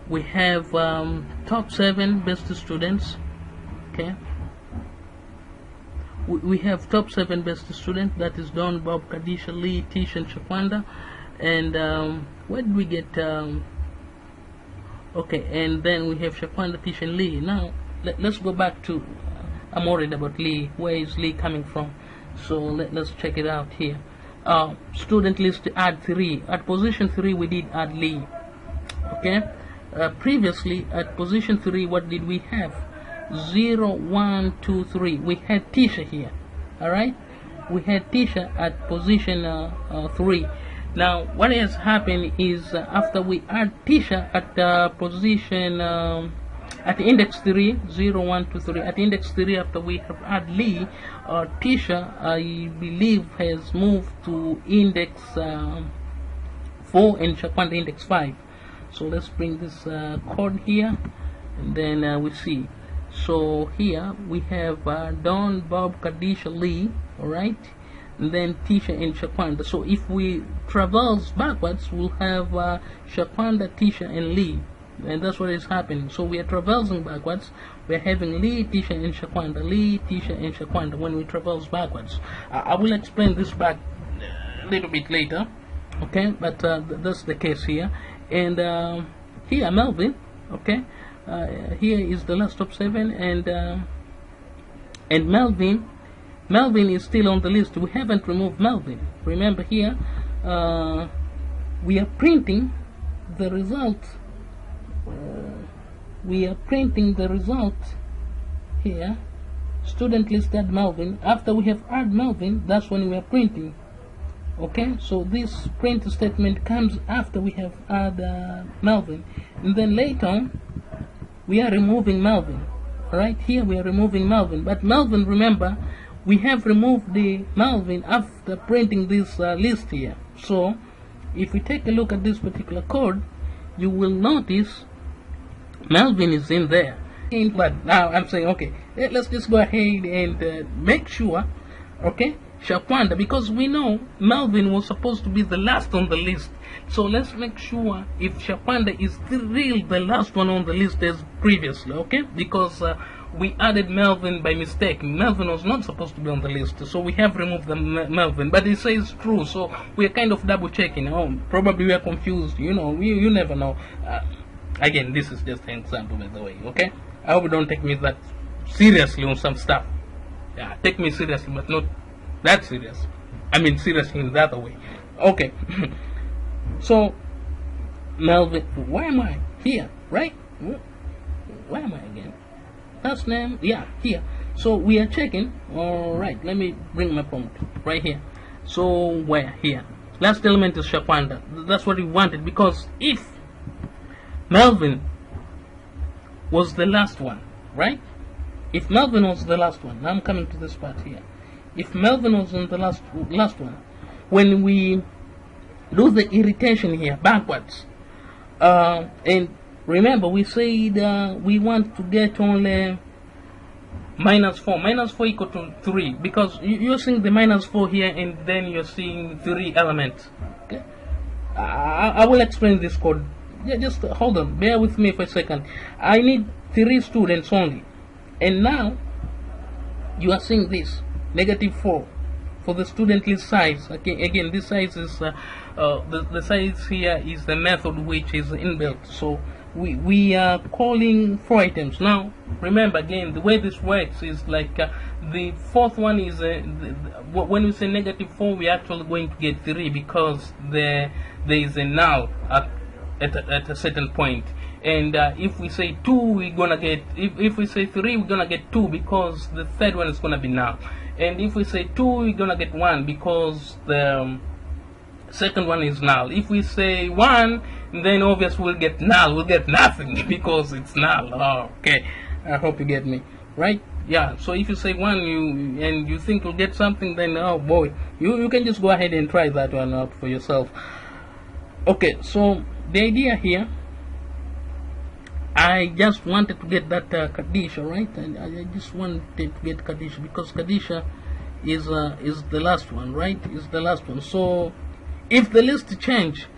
We have top 7 best students. Okay, we have top 7 best students, that is Don, Bob, Kadisha, Lee, Tisha, and Shakwanda. And where did we get okay, and then we have Shakwanda, Tisha, and Lee. Now let's go back to, I'm worried about Lee. Where is Lee coming from? So let's check it out here. Student list, add 3. At position 3 we did add Lee. Okay, previously at position 3 what did we have? 0 1 2 3. We had Tisha here. Alright, we had Tisha at position 3. Now what has happened is after we add Tisha at position at the index 3, 0 1 2 3, at index 3, after we have add Lee, Tisha, I believe, has moved to index 4 and Shakwanda index 5. So let's bring this code here, and then we see. So here we have Don, Bob, Kadisha, Lee, alright, and then Tisha and Shakwanda. So if we traverse backwards, we'll have Shakwanda, Tisha, and Lee, and that's what is happening. So we are traversing backwards. We are having Lee, Tisha, and Shakwanda, Lee, Tisha, and Shakwanda when we traverse backwards. I will explain this back a little bit later, okay, but that's the case here. And here Melvin, okay, here is the last top 7, and Melvin is still on the list. We haven't removed Melvin. Remember here, we are printing the result. Here. Student list add Melvin. After we have add Melvin, that's when we are printing. Okay, so this print statement comes after we have add Melvin, and then later on we are removing Melvin. Right here we are removing Melvin, but Melvin, remember, we have removed the Melvin after printing this list here. So if we take a look at this particular code, you will notice Melvin is in there. But now I'm saying, okay, let's just go ahead and make sure, okay, Shakwanda, because we know Melvin was supposed to be the last on the list. So let's make sure if Shakwanda is still the last one on the list as previously, okay? Because we added Melvin by mistake. Melvin was not supposed to be on the list, so we have removed the Melvin, but it says true, so we are kind of double checking. Oh, probably we are confused, you know, you never know. Again, this is just an example, by the way, okay? I hope you don't take me that seriously on some stuff. Yeah, take me seriously, but not that serious. I mean seriously in the other way. Okay. So Melvin, where am I? Here, right? Where am I again? Last name, yeah, here. So we are checking. All right, let me bring my prompt right here. So where? Here. Last element is Shakwanda. That's what we wanted, because if Melvin was the last one, right? If Melvin was the last one, now I'm coming to this part here. If Melvin was on the last one, when we do the irritation here backwards, and remember we said we want to get only -4. -4 equal to 3, because you're seeing the -4 here, and then you're seeing 3 elements. Okay, I will explain this code. Yeah, just hold on, bear with me for a second. I need 3 students only, and now you are seeing this -4 for the student list size. Okay, again, this size is the size here is the method which is inbuilt. So we are calling 4 items. Now remember, again, the way this works is like the fourth one is when we say -4, we're actually going to get 3, because there is a null at a certain point. And if we say 2, we're gonna get, if we say 3, we're gonna get 2, because the third one is gonna be null. And if we say 2, we're gonna get 1, because the second one is null. If we say 1, then obviously we'll get null. We'll get nothing because it's null. Oh, okay, I hope you get me, right? Yeah. So if you say 1, and you think you'll get something, then oh boy, you can just go ahead and try that one out for yourself. Okay. So the idea here, I just wanted to get that Kadisha, right? And I just wanted to get Kadisha, because Kadisha is the last one, right? Is the last one. So if the list change,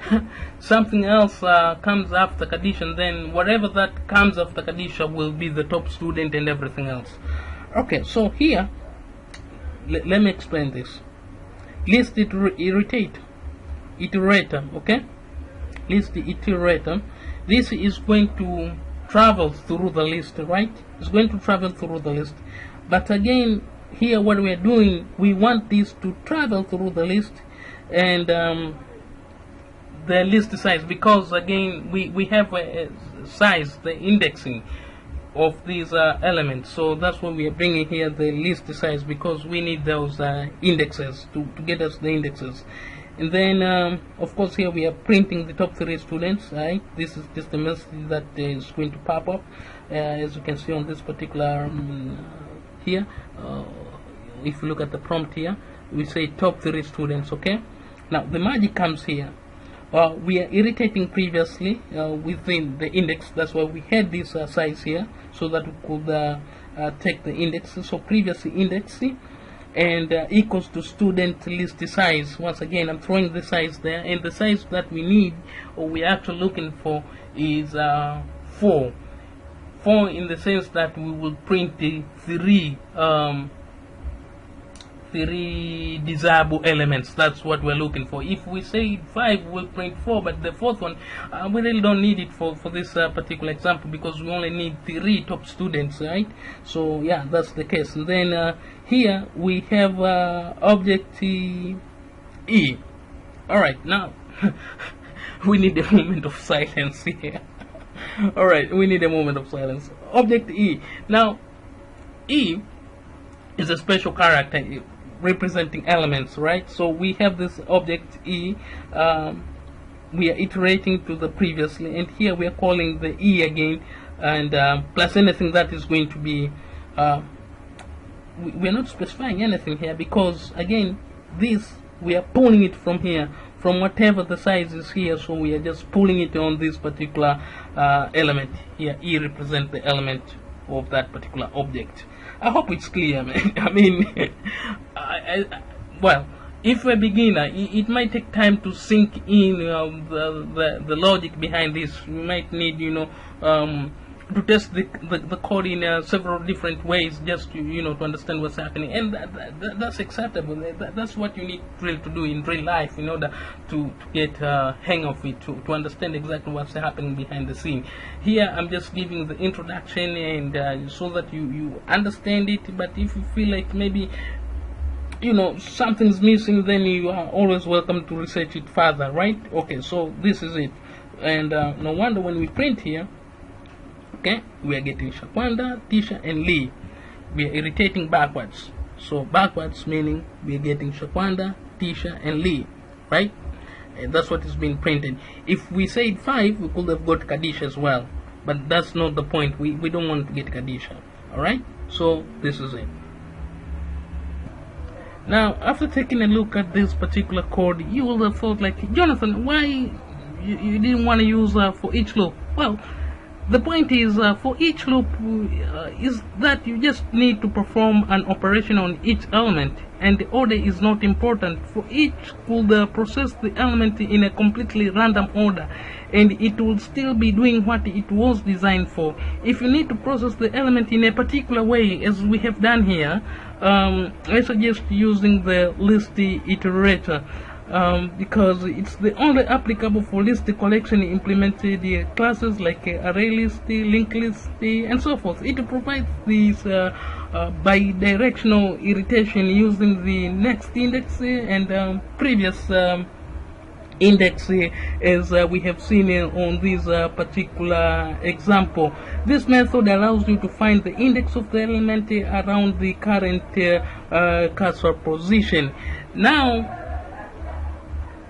something else comes after Kadisha, then whatever that comes after Kadisha will be the top student and everything else. Okay, so here, let me explain this. List iterator, okay? List iterator. This is going to travel through the list, right? It's going to travel through the list. But again, here what we are doing, we want this to travel through the list, and the list size, because again we have a size, the indexing of these elements. So that's why we are bringing here the list size, because we need those indexes to get us the indexes. And then of course here we are printing the top 3 students, right? This is just the message that is going to pop up, as you can see on this particular here. If you look at the prompt here, we say top 3 students. Okay, now the magic comes here. We are irritating previously within the index. That's why we had this size here, so that we could take the indexes. So previously indexing, and equals to student list size. Once again, I'm throwing the size there, and the size that we need, or we're actually looking for, is 4. 4 in the sense that we will print the 3 desirable elements. That's what we're looking for. If we say 5, we'll print 4, but the fourth one, we really don't need it for this particular example, because we only need 3 top students, right? So yeah, that's the case. And then here we have object E. Alright, now we need a moment of silence here. Alright, we need a moment of silence. Object E. Now E is a special character representing elements, right? So we have this object E, we are iterating to the previously, and here we are calling the E again, and plus anything that is going to be we are not specifying anything here, because again, this we are pulling it from here, from whatever the size is here. So we are just pulling it on this particular element here. E represents the element of that particular object. I hope it's clear, man. I mean, well, if a beginner, it might take time to sink in the logic behind this. You might need, to test the code in several different ways, just to, to understand what's happening, and that's acceptable. That's what you need really to do in real life in order to get hang of it, to understand exactly what's happening behind the scene. Here I'm just giving the introduction, and so that you understand it. But if you feel like maybe something's missing, then you are always welcome to research it further, right? Okay, so this is it. And no wonder when we print here, okay, we are getting Shakwanda, Tisha, and Lee. We are irritating backwards. So backwards meaning we are getting Shakwanda, Tisha, and Lee, right? And that's what is being printed. If we said 5, we could have got Kadisha as well, but that's not the point. We don't want to get Kadisha. Alright, so this is it. Now, after taking a look at this particular code, you will have thought like, Jonathan, why you didn't want to use for each loop? Well, the point is, for each loop is that you just need to perform an operation on each element, and the order is not important. For each could process the element in a completely random order, and it will still be doing what it was designed for. If you need to process the element in a particular way, as we have done here, I suggest using the list iterator. Because it's the only applicable for list collection implemented classes like array list, linked list, and so forth. It provides these bidirectional iteration using the next index and previous index, as we have seen on this particular example. This method allows you to find the index of the element around the current cursor position. Now,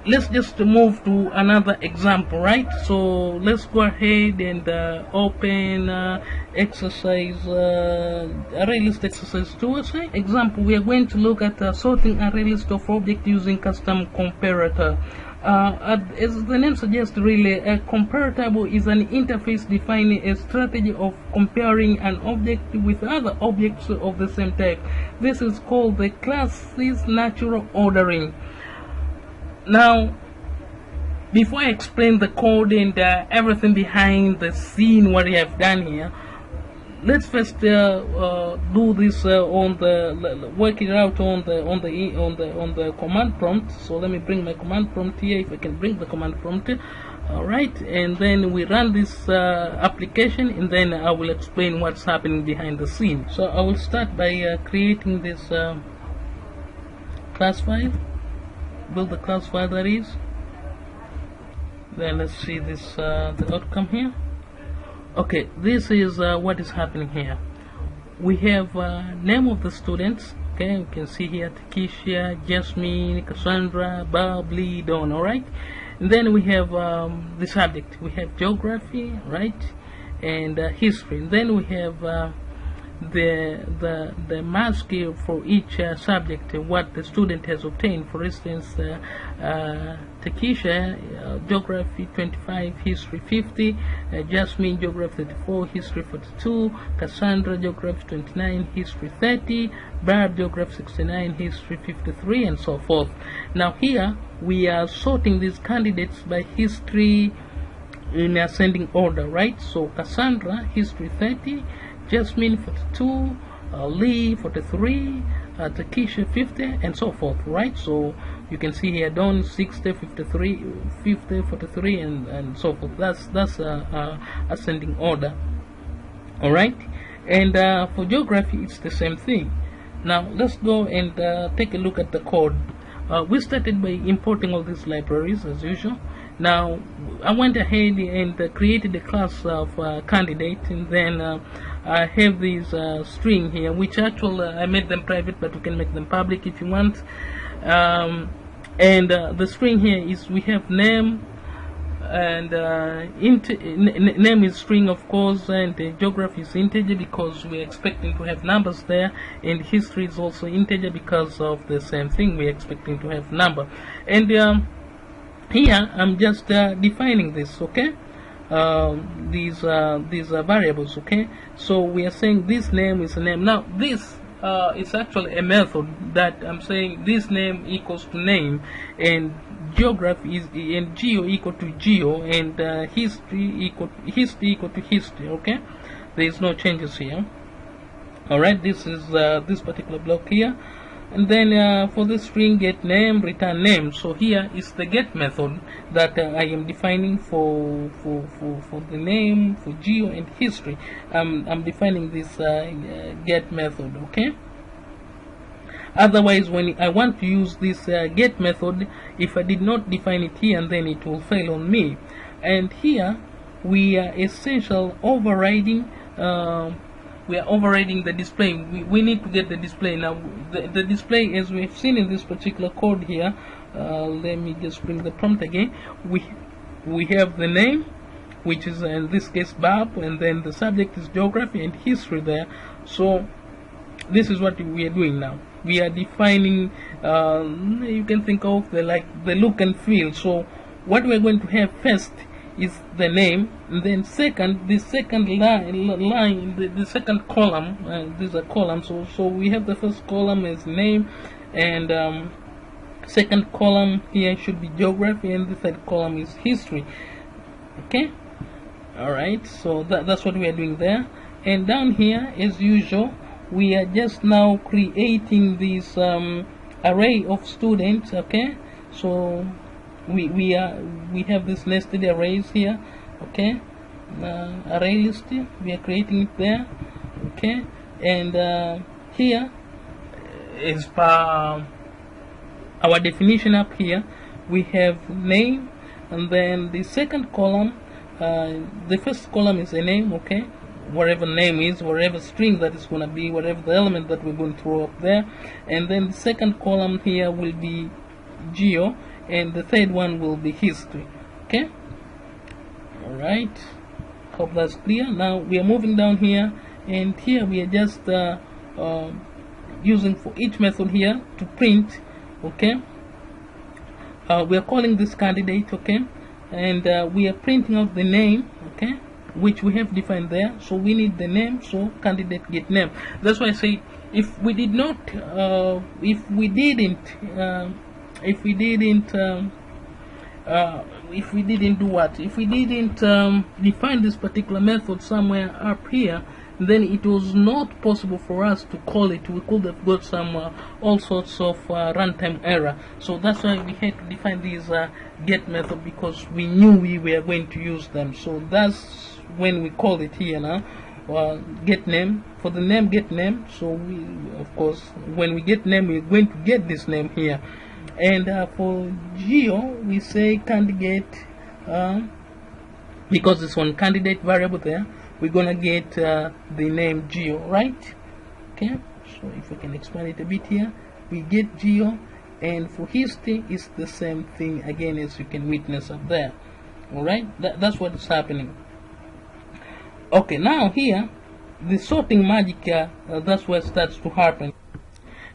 let's just move to another example, right? So let's go ahead and open exercise array list exercise 2. Example, we are going to look at sorting array list of objects using custom comparator. As the name suggests, really, a comparator is an interface defining a strategy of comparing an object with other objects of the same type. This is called the class's natural ordering. Now, before I explain the code and everything behind the scene, what we have done here, let's first do this on the work it out on the command prompt. So let me bring my command prompt here, if I can bring the command prompt. All right, and then we run this application, and then I will explain what's happening behind the scene. So I will start by creating this class file. Build the class file, that is. Then let's see this the outcome here. Okay, this is what is happening here. We have name of the students. Okay, you can see here Takisha, Jasmine, Cassandra, Bob, Lee, Dawn. All right, and then we have the subject. We have geography, right, and history. And then we have the mask for each subject, what the student has obtained. For instance, Takisha, geography 25, history 50, Jasmine, geography 34, history 42, Cassandra, geography 29, history 30, Barb, geography 69, history 53, and so forth. Now here we are sorting these candidates by history in ascending order, right? So Cassandra, history 30, Jasmine 42, Lee 43, Takisha 50, and so forth, right? So you can see here Dawn 60, 53, 50, 43, and so forth. That's ascending order. All right, and for geography it's the same thing. Now let's go and take a look at the code. We started by importing all these libraries as usual. Now I went ahead and created a class of candidate, and then I have these string here, which actually I made them private, but you can make them public if you want. And the string here is, we have name, and name is string, of course, and geography is integer because we're expecting to have numbers there, and history is also integer because of the same thing, we're expecting to have number. And here I'm just defining this, okay? These variables, okay? So we are saying this name is a name. Now this is actually a method that I'm saying this name equals to name, and geography is, and geo equal to geo, and history equal to history, okay? there is no changes here. Alright, this is this particular block here. And then for the string get name, return name. So here is the get method that I am defining for the name, for geo and history. I'm defining this get method, okay? Otherwise, when I want to use this get method, if I did not define it here, then it will fail on me. And here we are essential overriding. We are overriding the display. We need to get the display now. The display, as we've seen in this particular code here, let me just bring the prompt again. We have the name, which is in this case Bob, and then the subject is geography and history there. So this is what we are doing now. We are defining, you can think of the look and feel. So what we're going to have first is the name, and then second, the second line, the second column. These are columns. So we have the first column as name, and second column here should be geography, and the third column is history. Okay. All right. So that's what we are doing there. And down here, as usual, we are just now creating this array of students. Okay. So we have this nested arrays here. Okay. Array list, we are creating it there. Okay. And here is per our definition up here, we have name, and then the second column, the first column is a name. Okay, whatever name is, whatever string that is going to be, whatever the element that we're going to throw up there. And then the second column here will be geo, and the third one will be history. Okay. Alright, hope that's clear. Now we are moving down here, and here we are just using for each method here to print. Okay, we are calling this candidate. Okay, and we are printing out the name. Okay, which we have defined there. So we need the name, so candidate get name. That's why I say if we did not, if we didn't do what? If we didn't define this particular method somewhere up here, then it was not possible for us to call it. We could have got some all sorts of runtime error. So that's why we had to define these get method, because we knew we were going to use them. So that's when we call it here now. Get name, for the name get name. So we, of course, when we get name, we're going to get this name here. And for geo, we say candidate, because it's one candidate variable there, we're gonna get the name geo, right? Okay, so if we can expand it a bit here, we get geo. And for history, it's the same thing again, as you can witness up there. All right, that's what is happening. Okay, now here the sorting magic, that's where it starts to happen.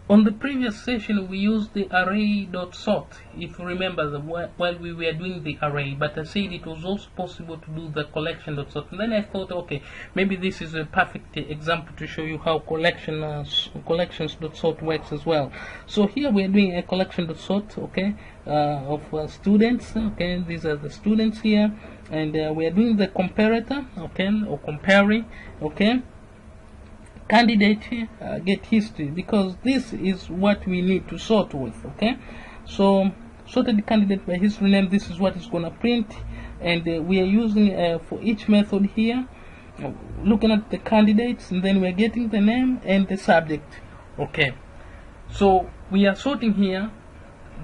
On the previous session, we used the array.sort, if you remember, while we were doing the array, but I said it was also possible to do the collection.sort. And then I thought, okay, maybe this is a perfect example to show you how collections.sort works as well. So here we are doing a collection.sort, okay, of students. Okay, these are the students here, and we are doing the comparator, okay, or comparing, okay, candidate get history, because this is what we need to sort with. Okay, so sorted candidate by history name, this is what is going to print. And we are using for each method here, looking at the candidates, and then we are getting the name and the subject. Okay, so we are sorting here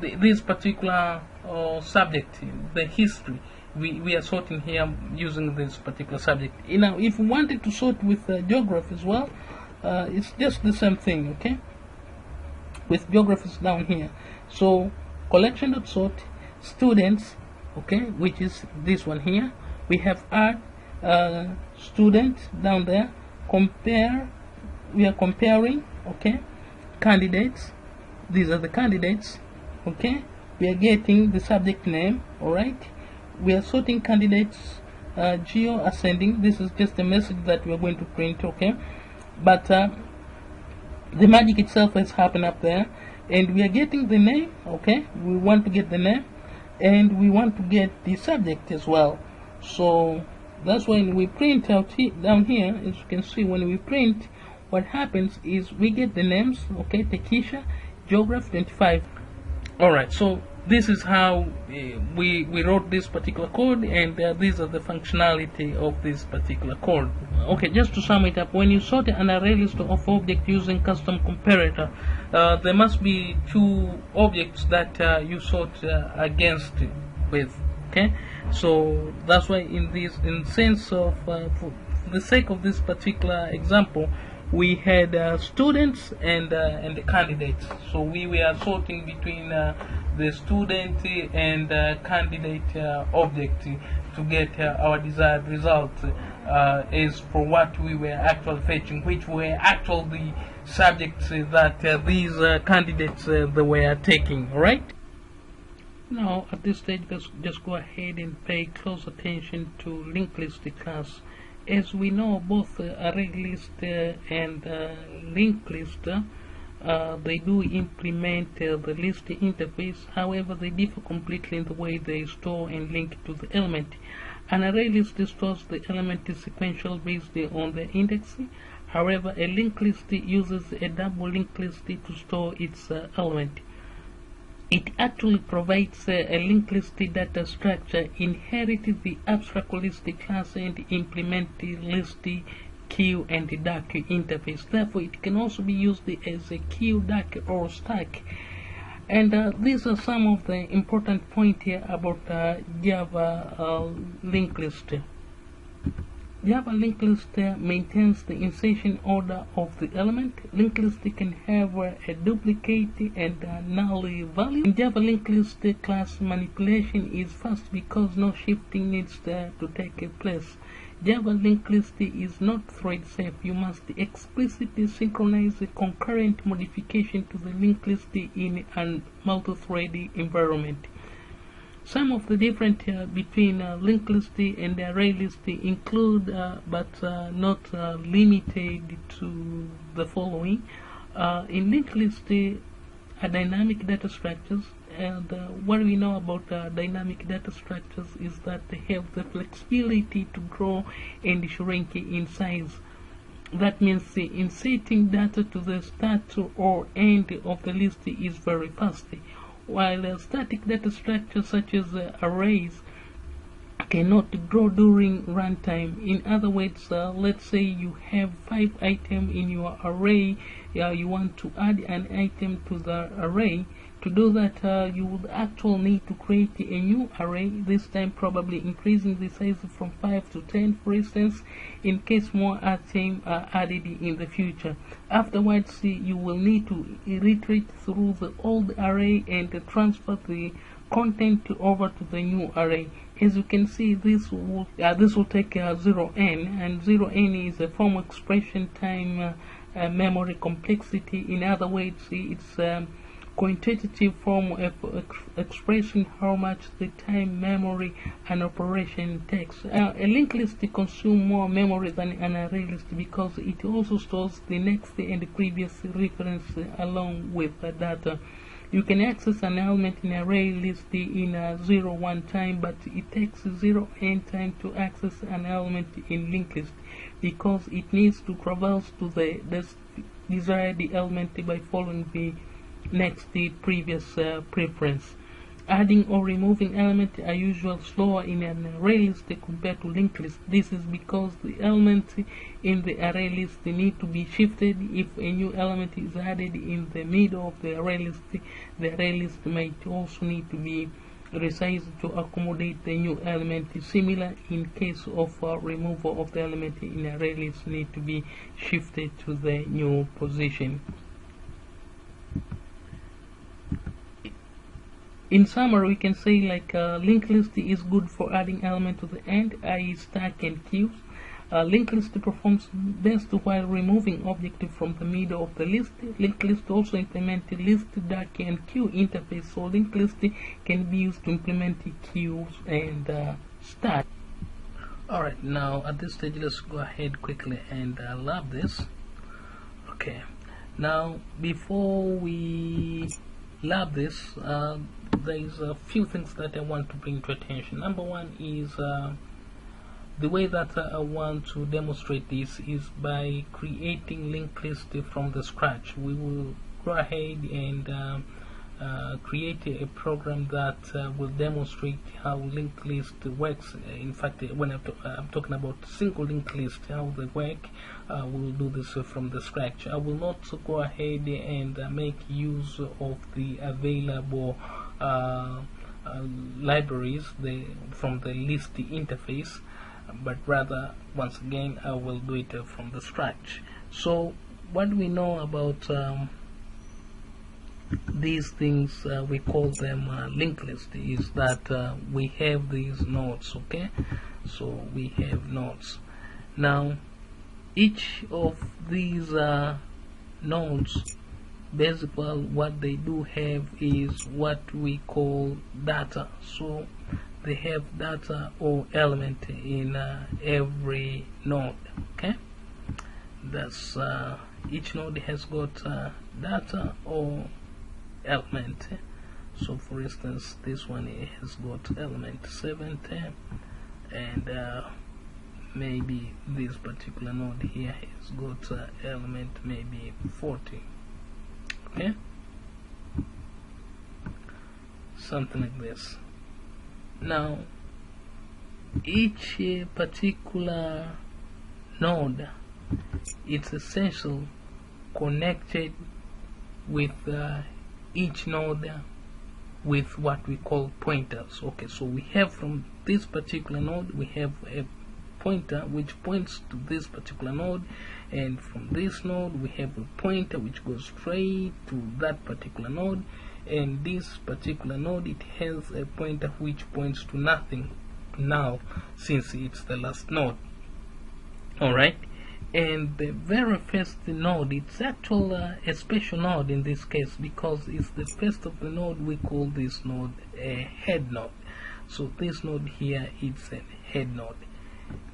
this particular subject, the history. We are sorting here using this particular subject. Now if we wanted to sort with geography as well, it's just the same thing. Okay, with geography is down here. So collection.sort students, okay, which is this one here. We have add student down there. Compare, we are comparing, okay, candidates. These are the candidates. Okay, we are getting the subject name. All right, we are sorting candidates, geo ascending. This is just a message that we are going to print. Okay, but the magic itself has happened up there, and we are getting the name. Okay, we want to get the name, and we want to get the subject as well. So That's when we print out down here, as you can see, when we print, what happens is we get the names, okay, Tekisha, Geograph 25. Alright, so this is how we wrote this particular code, and these are the functionality of this particular code. Okay, just to sum it up, when you sort an array list of objects using custom comparator, there must be two objects that you sort against with. Okay, so that's why in sense of for the sake of this particular example, we had students and the candidates. So we were sorting between the student and candidate object to get our desired result as for what we were actually fetching, which were actually the subjects that these candidates they were taking. Right? Now at this stage, let's just go ahead and pay close attention to linked list class. As we know, both array list and linked list they do implement the list interface. However, they differ completely in the way they store and link to the element. An array list stores the element sequential based on the index. However, a linked list uses a double linked list to store its element. It actually provides a linked list data structure, inherit the abstract list class, and implement the list queue and the duck interface. Therefore, it can also be used as a queue, duck, or stack. And these are some of the important points here about Java linked list. Java linked list maintains the insertion order of the element. Linked list can have a duplicate and null value. In Java linked list, class manipulation is fast because no shifting needs to take place. Java linked list is not thread safe. You must explicitly synchronize the concurrent modification to the linked list in a multi-thread environment. Some of the difference between linked list and array list include, but not limited to, the following. In linked list are dynamic data structures, and what we know about dynamic data structures is that they have the flexibility to grow and shrink in size. That means inserting data to the start or end of the list is very fast, while static data structures such as arrays cannot grow during runtime. In other words, let's say you have 5 items in your array, you want to add an item to the array. To do that, you would actually need to create a new array, this time probably increasing the size from 5 to 10, for instance, in case more items are added in the future. Afterwards, you will need to iterate through the old array and transfer the content over to the new array. As you can see, this will take 0n, and 0n is a formal expression time memory complexity. In other words, it's quantitative form of expressing how much the time, memory, and operation takes. A linked list consumes more memory than an array list because it also stores the next and the previous reference along with the data. You can access an element in array list in 0-1 time, but it takes 0n time to access an element in linked list because it needs to traverse to the desired element by following the previous preference. Adding or removing elements are usually slower in an array list compared to linked list. This is because the elements in the array list need to be shifted. If a new element is added in the middle of the array list might also need to be resized to accommodate the new element. Similar in case of removal of the element in array list need to be shifted to the new position. In summary, we can say linked list is good for adding element to the end, i.e. stack and queues. Linked list performs best while removing object from the middle of the list. Linked list also implements list, duck, and queue interface, so linked list can be used to implement queues and stack. Alright, now at this stage let's go ahead quickly and lab this. Okay, now before we lab this, there's a few things that I want to bring to attention. Number one is The way that I want to demonstrate this is by creating linked list from the scratch. We will go ahead and create a program that will demonstrate how linked list works. In fact, when I'm talking about single linked list, how they work, we will do this from the scratch. I will not go ahead and make use of the available libraries from the list interface, but rather, once again, I will do it from the scratch. So what we know about these things, we call them linked list, is that we have these nodes. Okay, so we have nodes. Now each of these nodes, basically what they do have is what we call data. So they have data or element in every node. Okay, that's each node has got data or element. So for instance, this one has got element 70, and maybe this particular node here has got element maybe 40. Okay, something like this. Now each particular node, it's essential connected with each node with what we call pointers. Okay, so we have from this particular node, we have a pointer which points to this particular node, and from this node we have a pointer which goes straight to that particular node, and this particular node, it has a pointer which points to nothing now, since it's the last node. Alright, and the very first node, it's actually a special node in this case, because it's the first of the node. We call this node a head node. So this node here is a head node.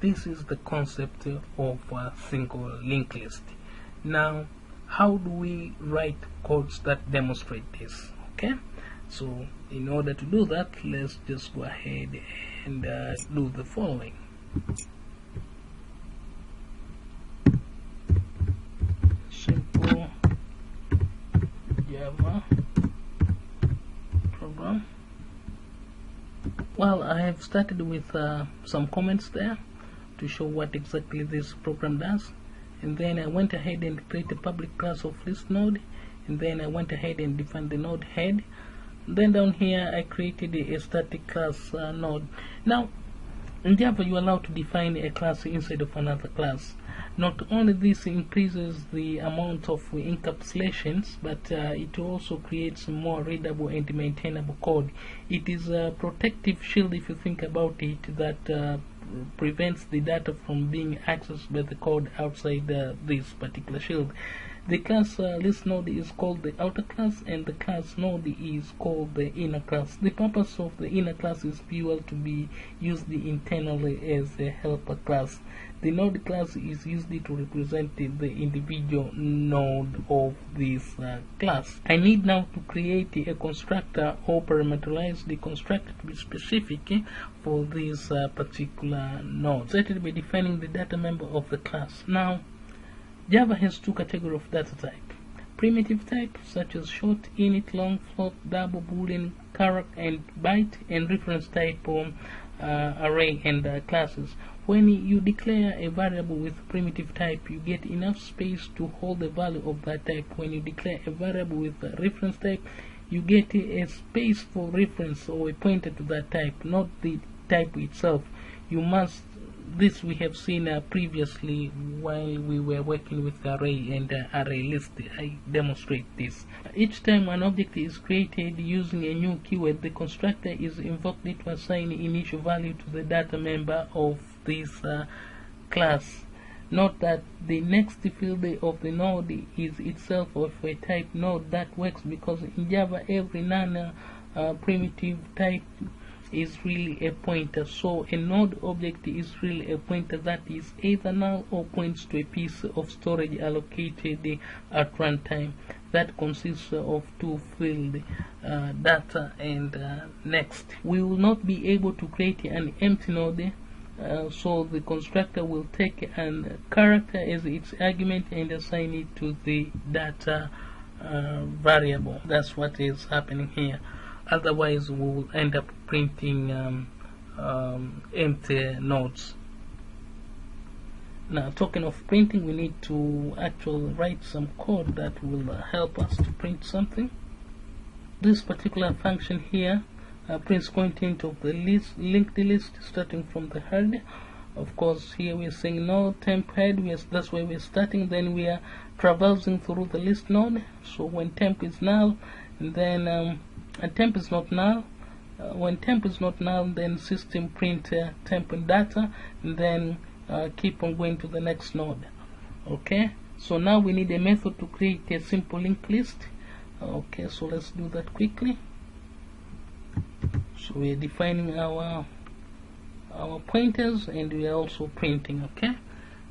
This is the concept of a single linked list. Now, how do we write codes that demonstrate this? Okay, so in order to do that, let's just go ahead and do the following. Simple Java program. Well, I have started with some comments there to show what exactly this program does, and then I went ahead and create a public class of list node, and then I went ahead and defined the node head. Then down here I created a static class node. Now in Java you are allowed to define a class inside of another class. Not only this increases the amount of encapsulations, but it also creates more readable and maintainable code. It is a protective shield, if you think about it, that prevents the data from being accessed by the code outside this particular shield. The class list node is called the outer class, and the class node is called the inner class. The purpose of the inner class is pure to be used internally as a helper class. The node class is used to represent the individual node of this class. I need now to create a constructor or parameterize the constructor to be specific for this particular node. Started by defining the data member of the class. Now Java has two categories of data type: primitive type, such as short, init, long, float, double, boolean, char, and byte, and reference type, array, and classes. When you declare a variable with primitive type, you get enough space to hold the value of that type. When you declare a variable with a reference type, you get a space for reference or a pointer to that type, not the type itself. You must This we have seen previously while we were working with array and array list. I demonstrate this. Each time an object is created using a new keyword, the constructor is invoked to assign initial value to the data member of this class. Note that the next field of the node is itself of a type node. That works because in Java every non-primitive type is really a pointer. So a node object is really a pointer that is either null or points to a piece of storage allocated at runtime that consists of two fields, data and next. We will not be able to create an empty node So the constructor will take a character as its argument and assign it to the data variable. That's what is happening here. Otherwise, we will end up printing empty nodes. Now, talking of printing, we need to actually write some code that will help us to print something. This particular function here prints content of the list, linked list, starting from the head. Of course, here we are saying no temp head. That's where we are starting. Then we are traversing through the list node. So when temp is null, and then temp is not null. When temp is not null, then system print temp and data, and then keep on going to the next node. Okay. So now we need a method to create a simple linked list. Okay. So let's do that quickly. So we are defining our pointers, and we are also printing. Okay,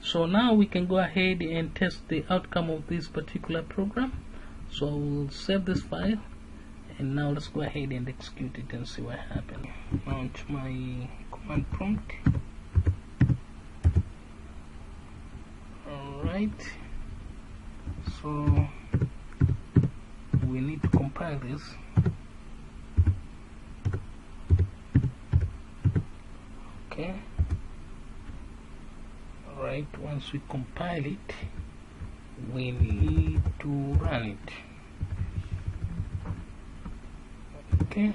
so now we can go ahead and test the outcome of this particular program. So I will save this file, and now let's go ahead and execute it and see what happens. Launch my command prompt. Alright, so we need to compile this. Okay. Alright, once we compile it, we need to run it. Okay.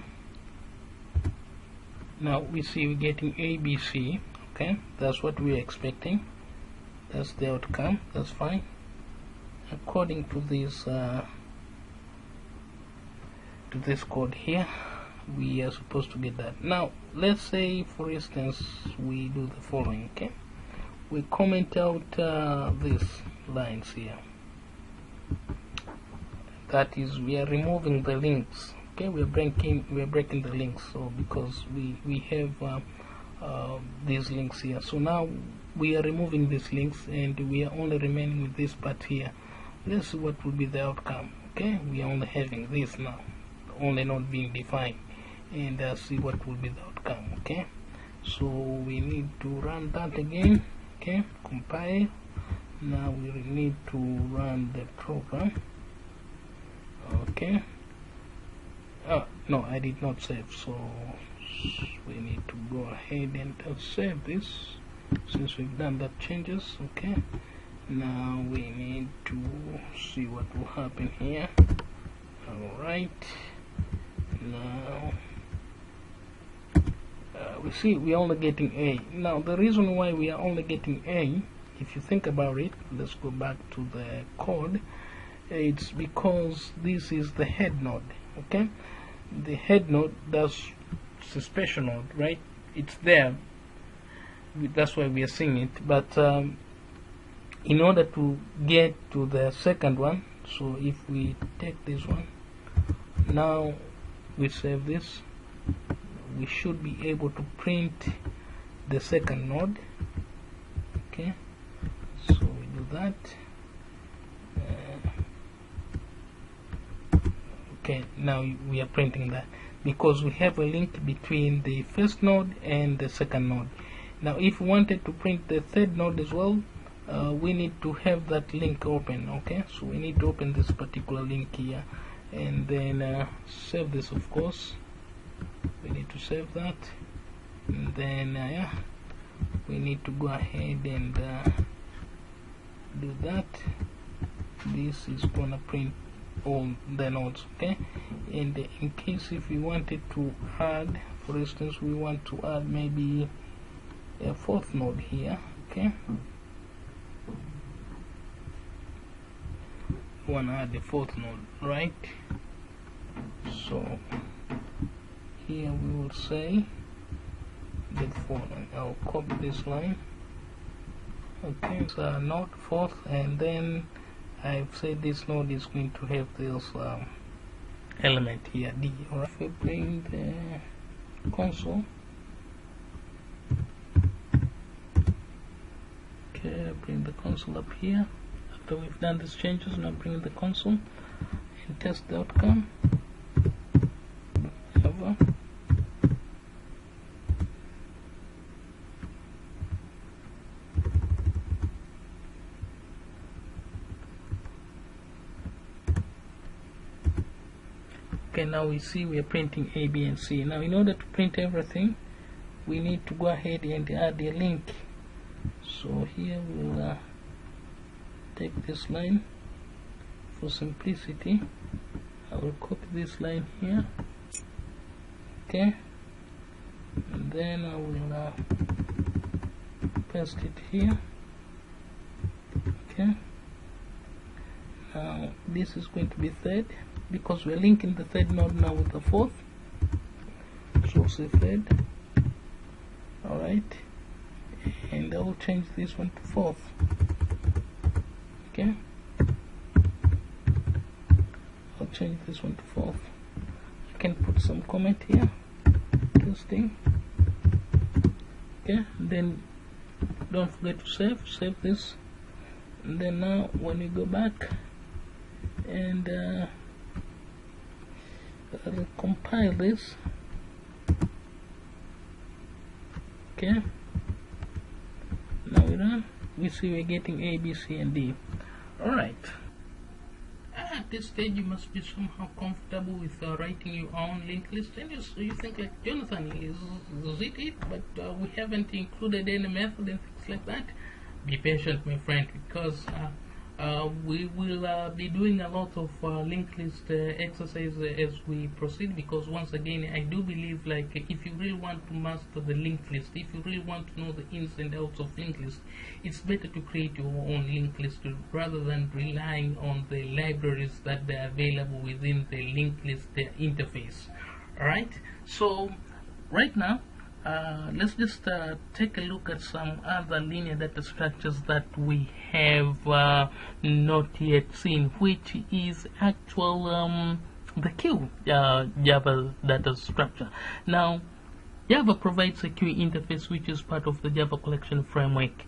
Now we see we're getting ABC. Okay, that's what we're expecting. That's the outcome. That's fine. According to this code here, we are supposed to get that. Now let's say, for instance, we do the following. Okay, we comment out these lines here. That is, we are removing the links. Okay, we are breaking the links. So because we have these links here, so now we are removing these links and we are only remaining with this part here. Let's see what will be the outcome. Okay, we are only having this now, only not being defined, and see what will be the outcome. Okay, so we need to run that again. Okay, compile. Now we need to run the program. Okay, no, I did not save, so we need to go ahead and save this since we've done that changes. Okay, now we need to see what will happen here. Alright, now we see we're only getting A. Now the reason why we are only getting A, if you think about it, let's go back to the code. It's because this is the head node. Okay, the head node, that's a special node, right? It's there, that's why we are seeing it. But in order to get to the second one, so if we take this one, now we save this, we should be able to print the second node. Okay, so we do that. Okay, now we are printing that because we have a link between the first node and the second node. Now if we wanted to print the third node as well, we need to have that link open. Okay, so we need to open this particular link here and then save this. Of course, we need to save that, and then yeah, we need to go ahead and do that. This is gonna print all the nodes. Okay, and in case if we wanted to add, for instance, we want to add maybe a fourth node here. Okay, we want to add the fourth node, right? So here we will say get following. I'll copy this line. Okay, so node fourth, and then I've said this node is going to have this element here, D. Alright, if we bring the console, okay, bring the console up here. After we've done these changes, now bring the console and test the outcome. Okay, now we see we are printing A, B, and C. Now in order to print everything, we need to go ahead and add a link. So here we'll take this line. For simplicity, I will copy this line here. Okay, and then I will paste it here. Okay, now this is going to be third, because we're linking the third node now with the fourth, so say third. Alright, and I will change this one to fourth. Okay, I'll change this one to fourth. I can put some comment here, testing. Okay, then don't forget to save this. And then now when we go back and compile this, okay, now we run, we see we're getting A, B, C, and D. Alright, at this stage you must be somehow comfortable with writing your own linked list, and you think like, Jonathan, is it? But we haven't included any method and things like that. Be patient, my friend, because we will be doing a lot of linked list exercise as we proceed, because once again I do believe, like, if you really want to master the linked list, if you really want to know the ins and outs of linked list, it's better to create your own linked list rather than relying on the libraries that are available within the linked list interface. Alright, so right now let's just take a look at some other linear data structures that we have not yet seen, which is actual the queue Java data structure. Now, Java provides a queue interface which is part of the Java collection framework.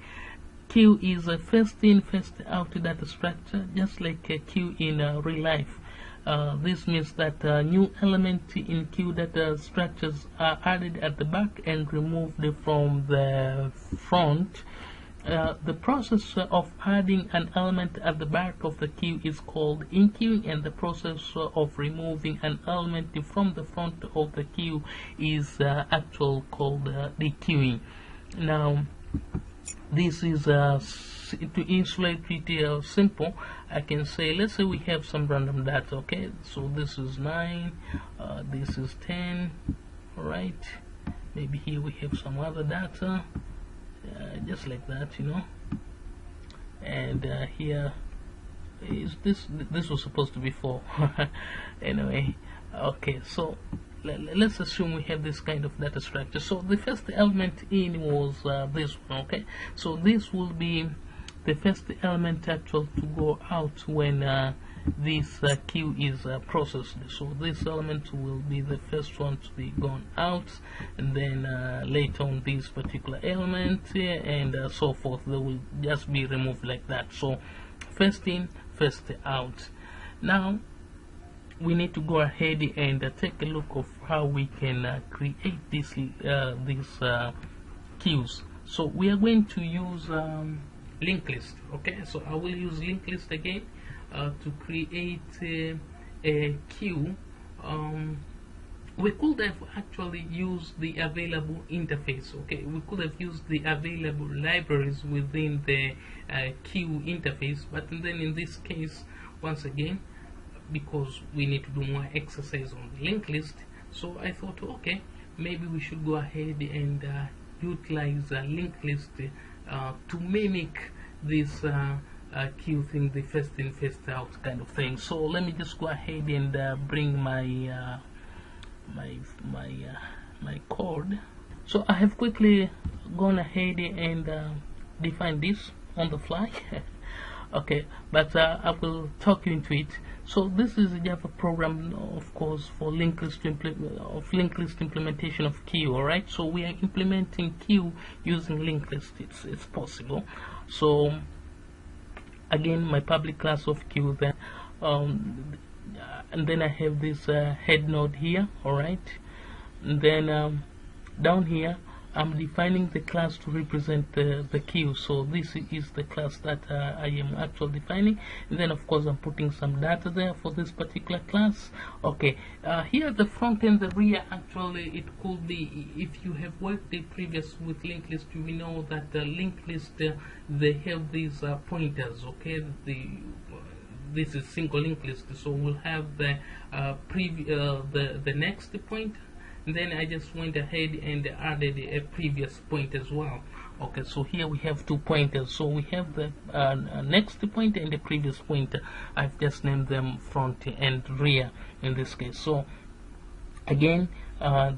Queue is a first in, first out data structure, just like a queue in real life. This means that new elements in queue data structures are added at the back and removed from the front. The process of adding an element at the back of the queue is called enqueuing, and the process of removing an element from the front of the queue is called dequeuing. Now, this is to illustrate it simple, I can say, let's say we have some random data. Okay, so this is 9, this is 10. Alright, maybe here we have some other data, just like that, you know. And here is this was supposed to be 4. Anyway, okay, so let's assume we have this kind of data structure. So the first element in was this one. Okay, so this will be the first element to go out when this queue is processed. So this element will be the first one to be gone out, and then later on this particular element and so forth, they will just be removed like that. So first in, first out. Now we need to go ahead and take a look of how we can create these queues. So we are going to use linked list. Okay, so I will use linked list again to create a queue. We could have actually used the available interface. Okay, we could have used the available libraries within the queue interface, but then in this case, once again, because we need to do more exercise on the linked list, so I thought, okay, maybe we should go ahead and utilize a linked list to mimic this queue thing, the first in, first out kind of thing. So let me just go ahead and bring my my code. So I have quickly gone ahead and defined this on the fly. Okay, but I will talk you into it. So this is a Java program, of course, for linked list implementation of queue. Alright, so we are implementing queue using linked list. It's possible. So again, my public class of queue there, and then I have this head node here. Alright, and then down here I'm defining the class to represent the queue. So this is the class that I am actually defining, and then of course I'm putting some data there for this particular class. Okay, here at the front and the rear, actually it could be, if you have worked the previous with linked list, you will know that the linked list they have these pointers. Okay, this is single linked list, so we'll have the the next point. Then I just went ahead and added a previous point as well. Okay, so here we have 2 pointers. So we have the next pointer and the previous pointer. I've just named them front and rear in this case. So again,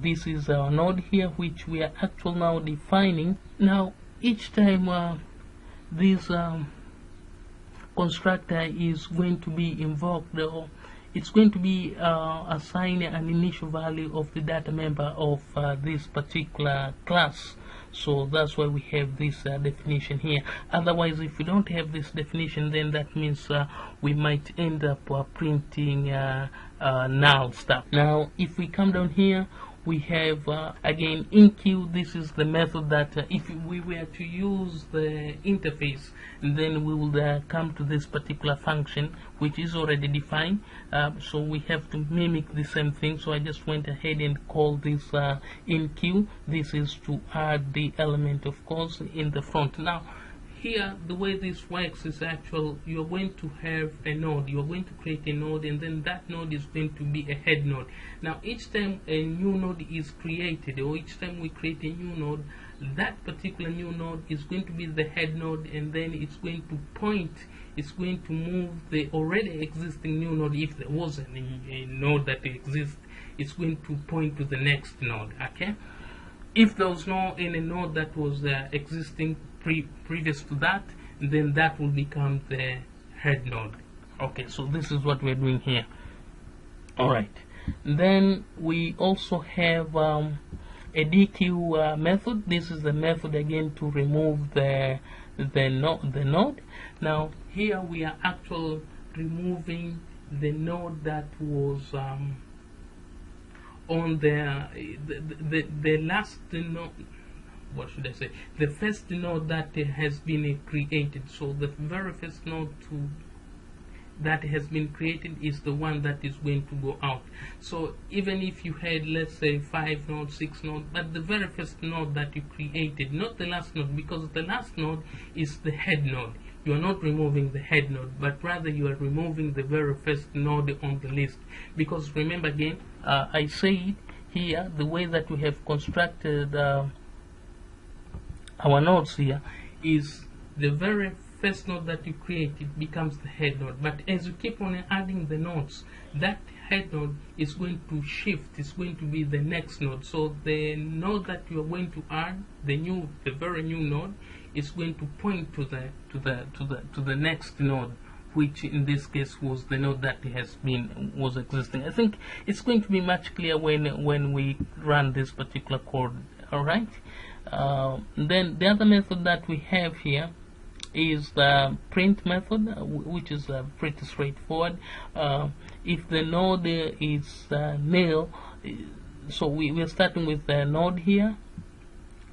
this is our node here, which we are actually now defining. Now each time this constructor is going to be invoked, it's going to be assign an initial value of the data member of this particular class. So that's why we have this definition here. Otherwise, if we don't have this definition, then that means we might end up printing null stuff. Now if we come down here, we have again enqueue. This is the method that if we were to use the interface, then we will come to this particular function, which is already defined. So we have to mimic the same thing. So I just went ahead and called this enqueue. This is to add the element, of course, in the front. Now here, the way this works is actual, you're going to have a node, you're going to create a node, and then that node is going to be a head node. Now each time a new node is created, or each time we create a new node, that particular new node is going to be the head node, and then it's going to point, it's going to move the already existing new node. If there was a node that exists, it's going to point to the next node. Okay, if there was no any node that was existing previous to that, then that will become the head node. Okay, so this is what we're doing here. Alright, then we also have a dequeue method. This is the method again to remove the node. Now here we are actually removing the node that was on the last node. What should I say? The first node that has been created. So the very first node that has been created is the one that is going to go out. So even if you had, let's say, 5 nodes, 6 nodes, but the very first node that you created, not the last node, because the last node is the head node. You are not removing the head node, but rather you are removing the very first node on the list. Because remember again, I said here, the way that we have constructed our nodes here is the very first node that you create, it becomes the head node. But as you keep on adding the nodes, that head node is going to shift, it's going to be the next node. So the node that you are going to add, the very new node, is going to point to the next node, which in this case was the node that was existing. I think it's going to be much clearer when we run this particular code. Alright, then the other method that we have here is the print method, which is pretty straightforward. If the node is nil, so we are starting with the node here,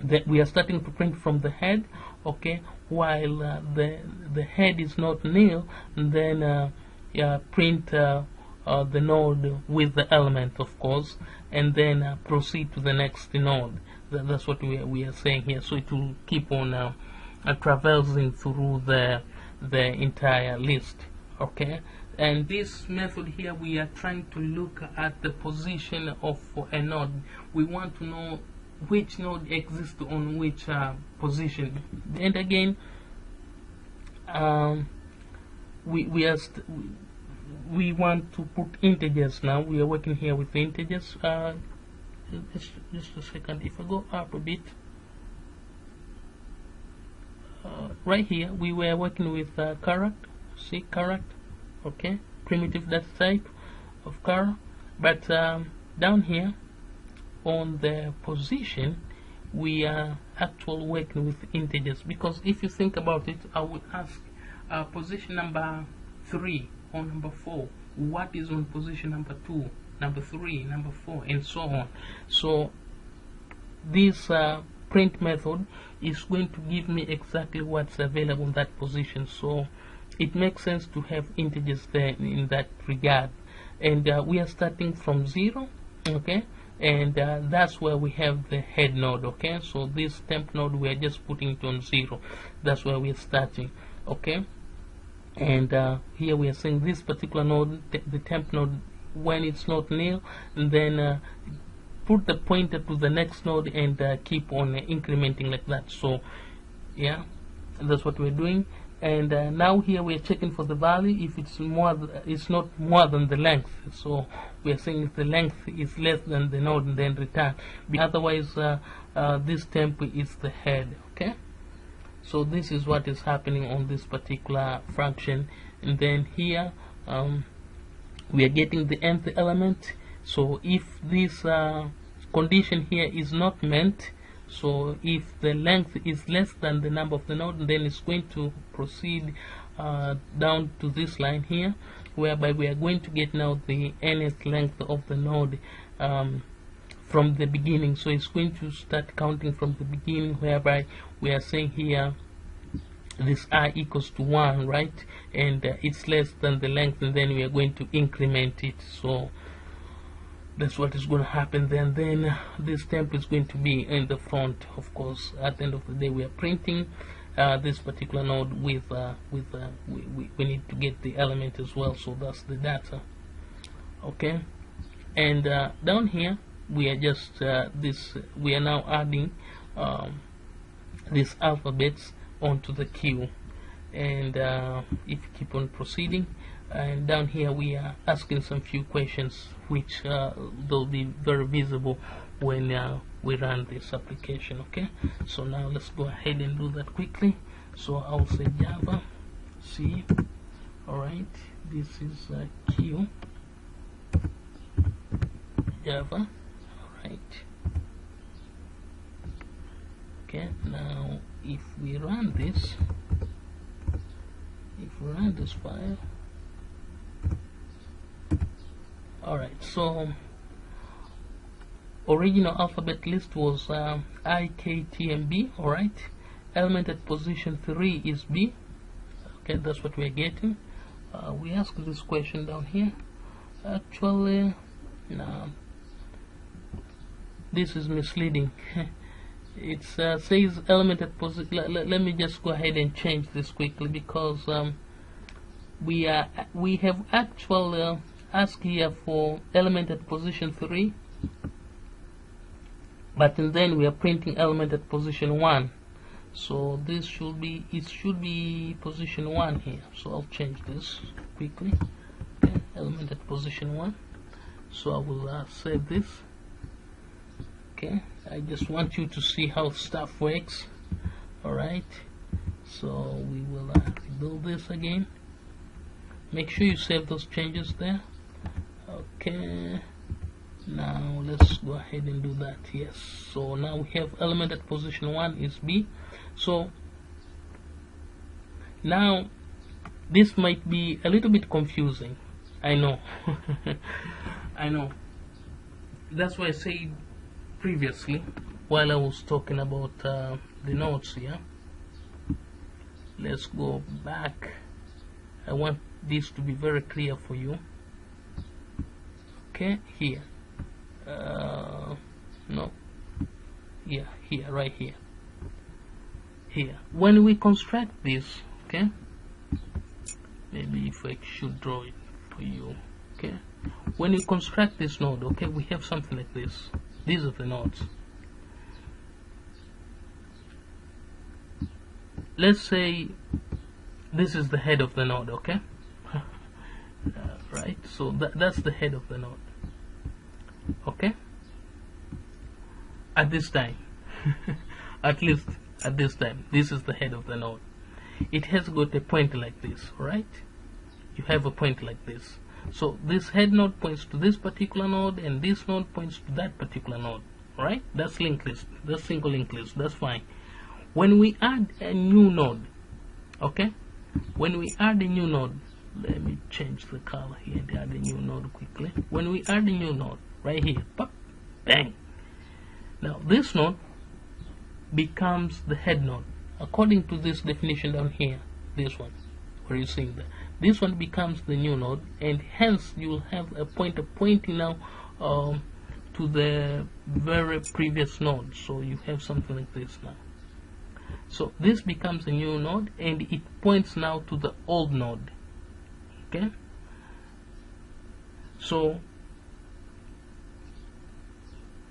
that we are starting to print from the head. Okay, while the head is not nil, then print the node with the element, of course, and then proceed to the next node. That's what we are saying here. So it will keep on traversing through the entire list. Okay, and this method here, we are trying to look at the position of a node. We want to know which node exists on which position. And again, we want to put integers. Now we are working here with integers. Just a second. If I go up a bit, right here we were working with character. See, character. Okay, primitive data type of char. But down here on the position, we are actually working with integers, because if you think about it, I would ask position number 3 or number 4, what is on position number 2, number 3, number 4, and so on. So this print method is going to give me exactly what's available in that position. So it makes sense to have integers there in that regard. And we are starting from 0, okay, and that's where we have the head node, okay. So this temp node, we are just putting it on 0. That's where we are starting, okay. And here we are saying this particular node, the temp node, when it's not nil, and then put the pointer to the next node and keep on incrementing like that. So yeah, that's what we're doing. And now here we are checking for the value. If it's it's not more than the length, so we are saying if the length is less than the node, and then return. Otherwise this temp is the head, okay. So this is what is happening on this particular function. And then here we are getting the nth element. So if this condition here is not meant, so if the length is less than the number of the node, then it's going to proceed down to this line here, whereby we are going to get now the nth length of the node from the beginning. So it's going to start counting from the beginning, whereby we are saying here this I equals to 1, right, and it's less than the length, and then we are going to increment it. So that's what is going to happen. Then this temp is going to be in the front. Of course, at the end of the day, we are printing this particular node with we need to get the element as well. So that's the data, okay. And down here we are just we are now adding these alphabets onto the queue. And if you keep on proceeding, and down here we are asking some few questions, which they'll be very visible when we run this application, okay. So now let's go ahead and do that quickly. So I'll say Java C. Alright, this is Q Java. Alright, okay. Now if we run this, file, alright, so original alphabet list was I, K, T, and B. Alright, element at position 3 is B. Okay, that's what we're getting. We ask this question down here. Actually, no, this is misleading. It says element at position. Let me just go ahead and change this quickly, because we have actually asked here for element at position 3, but then we are printing element at position 1. So this should be position 1 here. So I'll change this quickly. Okay, element at position 1. So I will save this. Okay, I just want you to see how stuff works. Alright, so we will do this again. Make sure you save those changes there. Okay, now let's go ahead and do that. Yes, so now we have element at position 1 is B. So now this might be a little bit confusing, I know. I know. That's why I said previously, while I was talking about the nodes here, let's go back. I want this to be very clear for you. Okay, here, no, yeah, here, right here. When we construct this, okay, maybe if I should draw it for you. Okay, when you construct this node, okay, we have something like this. These are the nodes. Let's say this is the head of the node, okay. Right, so that's the head of the node, okay, at this time. At least at this time, this is the head of the node. It has got a pointer like this, right? You have a pointer like this. So this head node points to this particular node, and this node points to that particular node, right? That's linked list. That's single linked list. That's fine. When we add a new node, okay, when we add a new node, let me change the color here and add a new node quickly. When we add a new node right here, pop, bang. Now this node becomes the head node. According to this definition down here, this one, where you're seeing that, this one becomes the new node, and hence you will have a pointer pointing now to the very previous node. So you have something like this now. So this becomes a new node, and it points now to the old node. Okay. So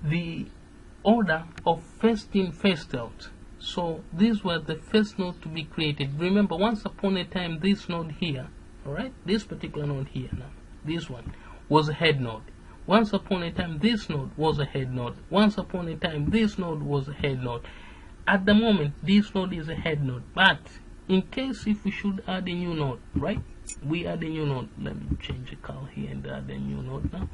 the order of first in, first out. So these were the first node to be created. Remember, once upon a time, this node here, alright, this particular node here now, this one was a head node. Once upon a time, this node was a head node. Once upon a time, this node was a head node. At the moment, this node is a head node. But in case if we should add a new node, right? We add a new node. Let me change the color here and add a new node now.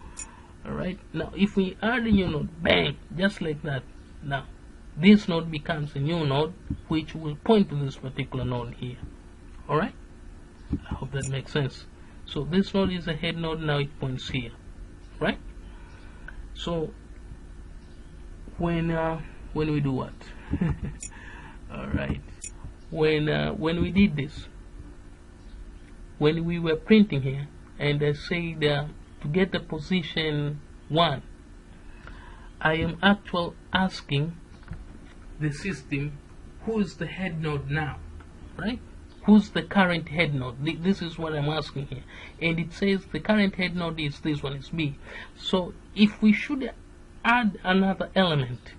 Alright, now if we add a new node, bang, just like that, now this node becomes a new node which will point to this particular node here. Alright, I hope that makes sense. So this node is a head node, now it points here, right? So when we do what? Alright, when we did this, when we were printing here, and I said to get the position 1, I am actually asking the system who is the head node now, right? Who's the current head node? This is what I'm asking here, and it says the current head node is this one, is B. So if we should add another element,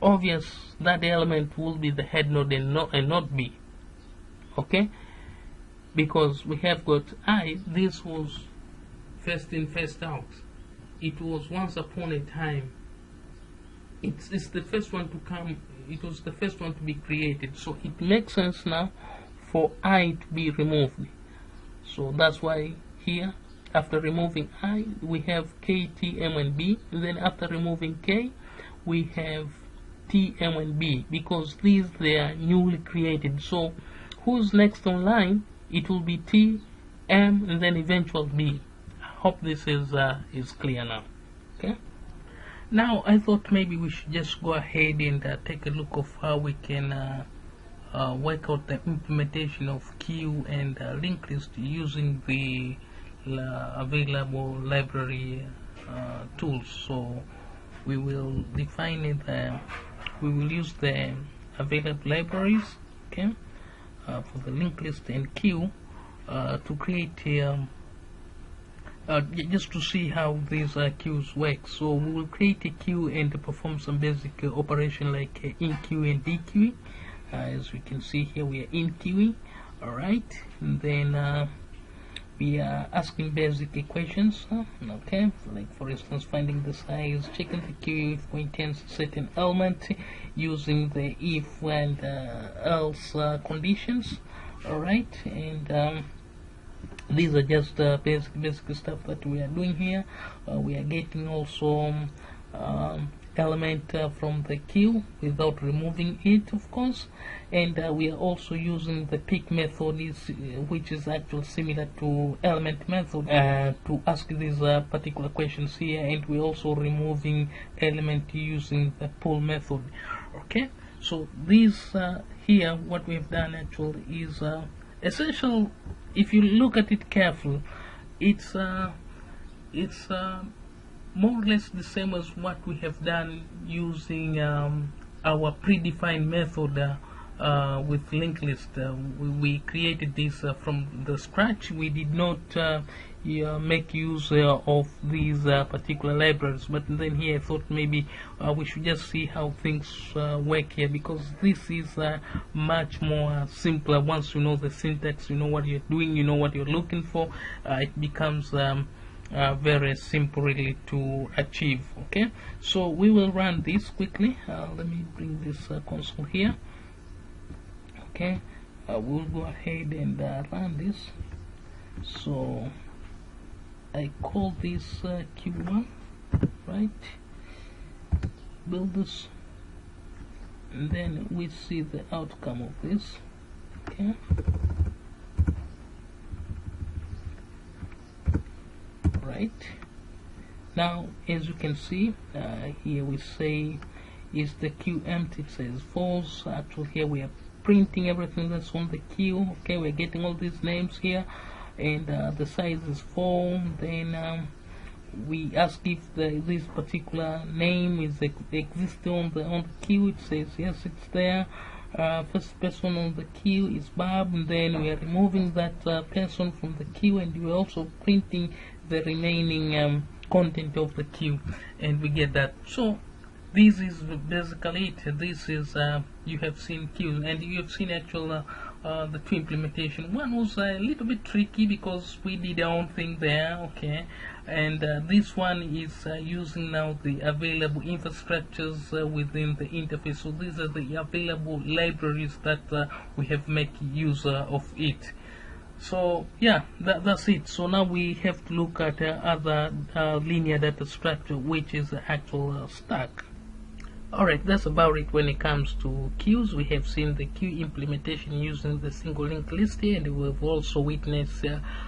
obvious that element will be the head node and not B. Okay, because we have got I. This was first in, first out. It was once upon a time. It's the first one to come. It was the first one to be created. So it makes sense now for I to be removed. So that's why here, after removing I, we have K, T, M, and B. And then after removing K, we have T, M, and B, because these, they are newly created. So who's next on line? It will be T, M, and then eventual B. I hope this is clear now. Okay. Now I thought maybe we should just go ahead and take a look of how we can work out the implementation of queue and linked list using the available library tools. So we will define it. We will use the available libraries, okay, for the linked list and queue to create just to see how these queues work. So we will create a queue and perform some basic operation like enqueuing and dequeuing. As we can see here, we are enqueuing. Alright, and then we are asking basic equations, okay, like for instance finding the size, checking the queue if contains a certain element using the if and else conditions. Alright, and these are just basic stuff that we are doing here. We are getting also element from the queue without removing it, of course, and we are also using the pick method, which is actually similar to element method, to ask these particular questions here, and we're also removing element using the pull method. Okay, so these here, what we've done actually is essential. If you look at it carefully, it's more or less the same as what we have done using our predefined method with linked list. We created this from the scratch. We did not make use of these particular libraries, but then here I thought maybe we should just see how things work here, because this is much more simpler. Once you know the syntax, you know what you're doing, you know what you're looking for, it becomes very simple really to achieve. Okay, so we will run this quickly. Let me bring this console here. Okay, we'll go ahead and run this. So I call this Q1, right? Build this, and then we see the outcome of this. Okay, right now, as you can see, here we say is the queue empty? It says false. Actually here we are printing everything that's on the queue. Okay, we're getting all these names here, and the size is 4. Then we ask if this particular name is existing on the queue. It says yes, it's there. First person on the queue is Bob, and then we are removing that person from the queue, and we're also printing the remaining content of the queue, and we get that. So this is basically it. This is you have seen queues, and you have seen actual the queue implementation. One was a little bit tricky because we did our own thing there, okay, and this one is using now the available infrastructures within the interface. So these are the available libraries that we have made use of it. So yeah, that's it. So now we have to look at other linear data structure, which is the actual stack. Alright, that's about it when it comes to queues. We have seen the queue implementation using the single linked list here, and we've also witnessed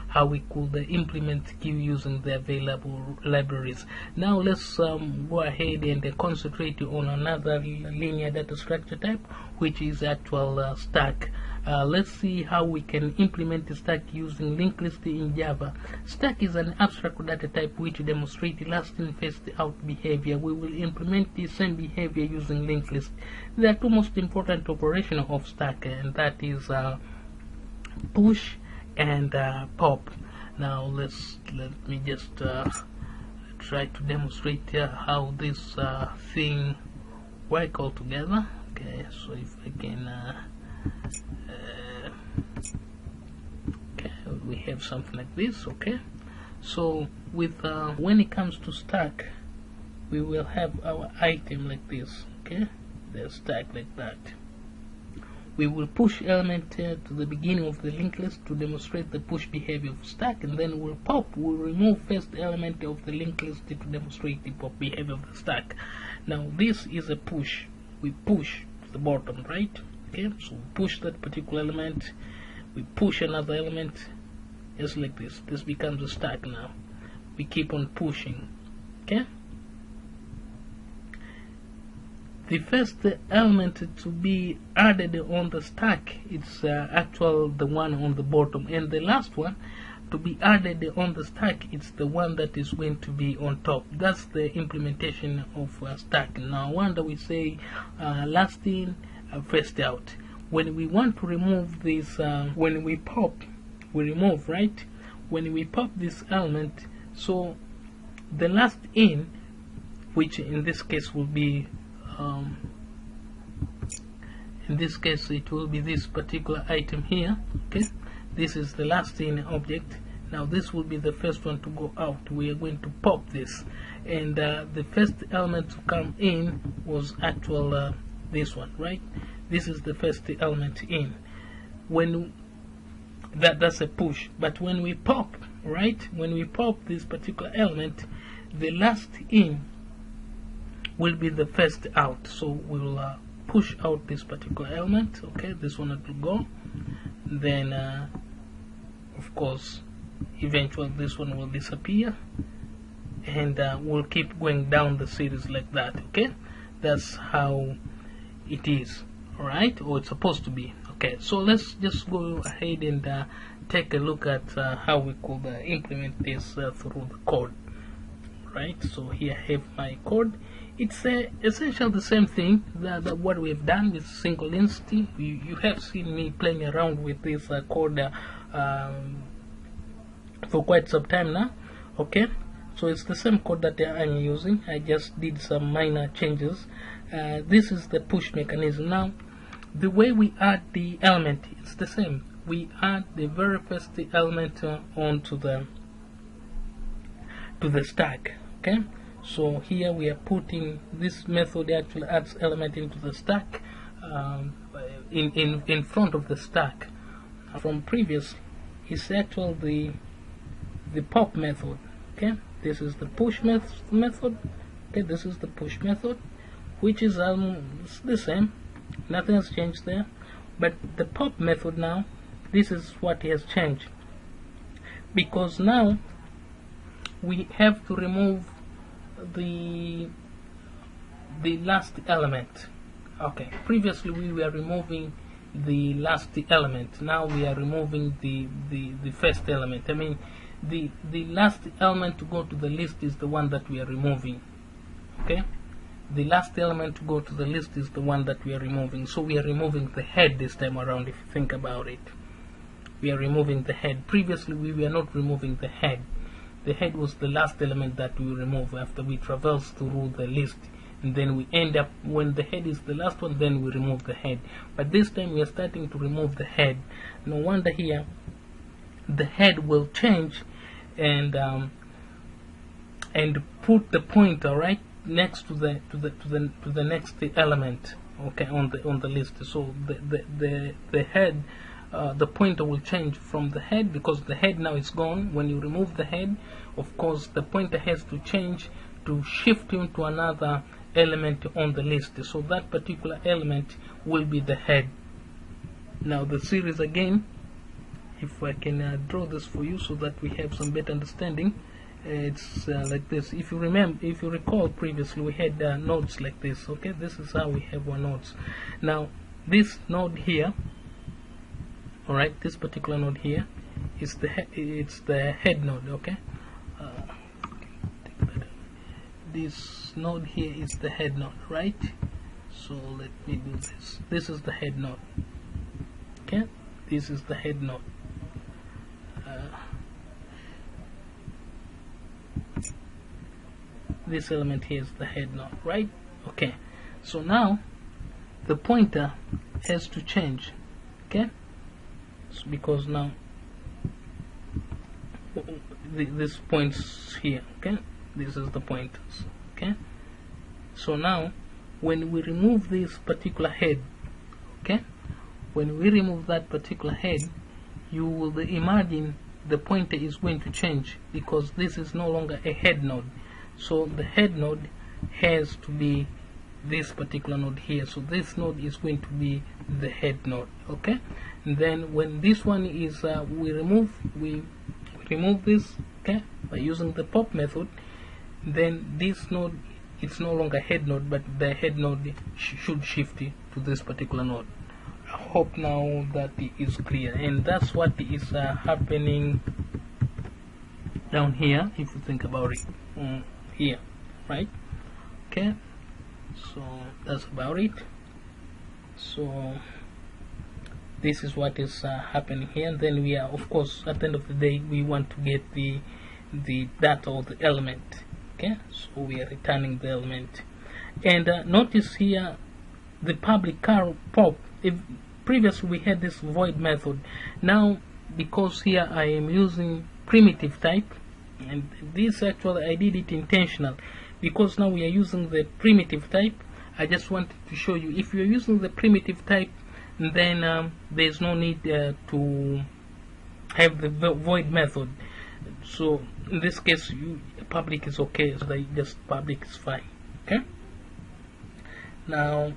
how we could implement queue using the available libraries. Now let's go ahead and concentrate on another linear data structure type, which is actual stack. Let's see how we can implement the stack using linked list in Java. Stack is an abstract data type which demonstrates last in first out behavior. We will implement the same behavior using linked list. There are two most important operations of stack, and that is push and pop. Now let me just try to demonstrate how this thing work all together. Okay, so if I can okay, we have something like this. Okay, so with when it comes to stack, we will have our item like this. Okay, the stack like that. We will push element to the beginning of the linked list to demonstrate the push behavior of stack, and then we'll pop. We'll remove first element of the linked list to demonstrate the pop behavior of the stack. Now this is a push. We push to the bottom, right? Okay, so we push that particular element, we push another element, just like this. This becomes a stack now. We keep on pushing. Okay, the first element to be added on the stack, it's the one on the bottom, and the last one to be added on the stack, it's the one that is going to be on top. That's the implementation of stack. Now wonder we say last in first out. When we want to remove this, when we pop, we remove, right? When we pop this element, so the last in, which in this case will be in this case it will be this particular item here. Okay, this is the last in object. Now this will be the first one to go out. We are going to pop this, and the first element to come in was actual this one, right? This is the first element in. When that's a push, but when we pop, right, when we pop this particular element, the last in will be the first out. So we'll push out this particular element. Okay, this one will go, then of course eventually this one will disappear, and we'll keep going down the series like that. Okay, that's how it is. Alright, or it's supposed to be. Okay, so let's just go ahead and take a look at how we could implement this through the code. Right, so here I have my code. It's essentially the same thing that what we have done with single entity. You have seen me playing around with this code for quite some time now. Okay, so it's the same code that I'm using. I just did some minor changes. This is the push mechanism. Now the way we add the element is the same. We add the very first element onto the stack. Okay, so here we are putting this method actually adds element into the stack in front of the stack. From previous is actually the pop method. Okay, this is the push method. Okay, this is the push method, which is the same. Nothing has changed there, but the pop method now, this is what has changed, because now we have to remove the the last element. Okay, previously we were removing the last element. Now we are removing the first element. I mean, the last element to go to the list is the one that we are removing. Okay, the last element to go to the list is the one that we are removing. So we are removing the head this time around. If you think about it, we are removing the head. Previously we were not removing the head. The head was the last element that we remove after we traverse through the list, and then we end up, when the head is the last one, then we remove the head. But this time we are starting to remove the head. No wonder here the head will change and put the pointer right next to the next element, okay, on the list. So the head, the pointer will change from the head, because the head now is gone. When you remove the head, of course the pointer has to change to shift into another element on the list. So that particular element will be the head. Now the series again, if I can draw this for you so that we have some better understanding. It's like this. If you recall, previously we had nodes like this. Okay, this is how we have our nodes. Now this node here, all right, this particular node here is it's the head node. Okay, this node here is the head node, right? So let me do this. This is the head node. Okay, this is the head node. This element here is the head node, right? Okay, so now the pointer has to change. Okay, so because now this points here. Okay, this is the pointers. Okay, so now when we remove this particular head, okay, when we remove that particular head, you will imagine the pointer is going to change, because this is no longer a head node. So the head node has to be this particular node here. So this node is going to be the head node. Okay, and then when this one is we remove this, okay, by using the pop method, then this node, it's no longer head node, but the head node should shift to this particular node. I hope now that it is clear, and that's what is happening down here, if you think about it. Here, right? Okay, so that's about it. So this is what is happening here. And then we are, of course, at the end of the day, we want to get the data or the element. Okay, so we are returning the element. And notice here the public car pop. If previously we had this void method, now because here I am using primitive type, and this actually I did it intentional, because now we are using the primitive type. I just wanted to show you, if you're using the primitive type, then there's no need to have the void method. So in this case, public is okay, so just public is fine. Okay, now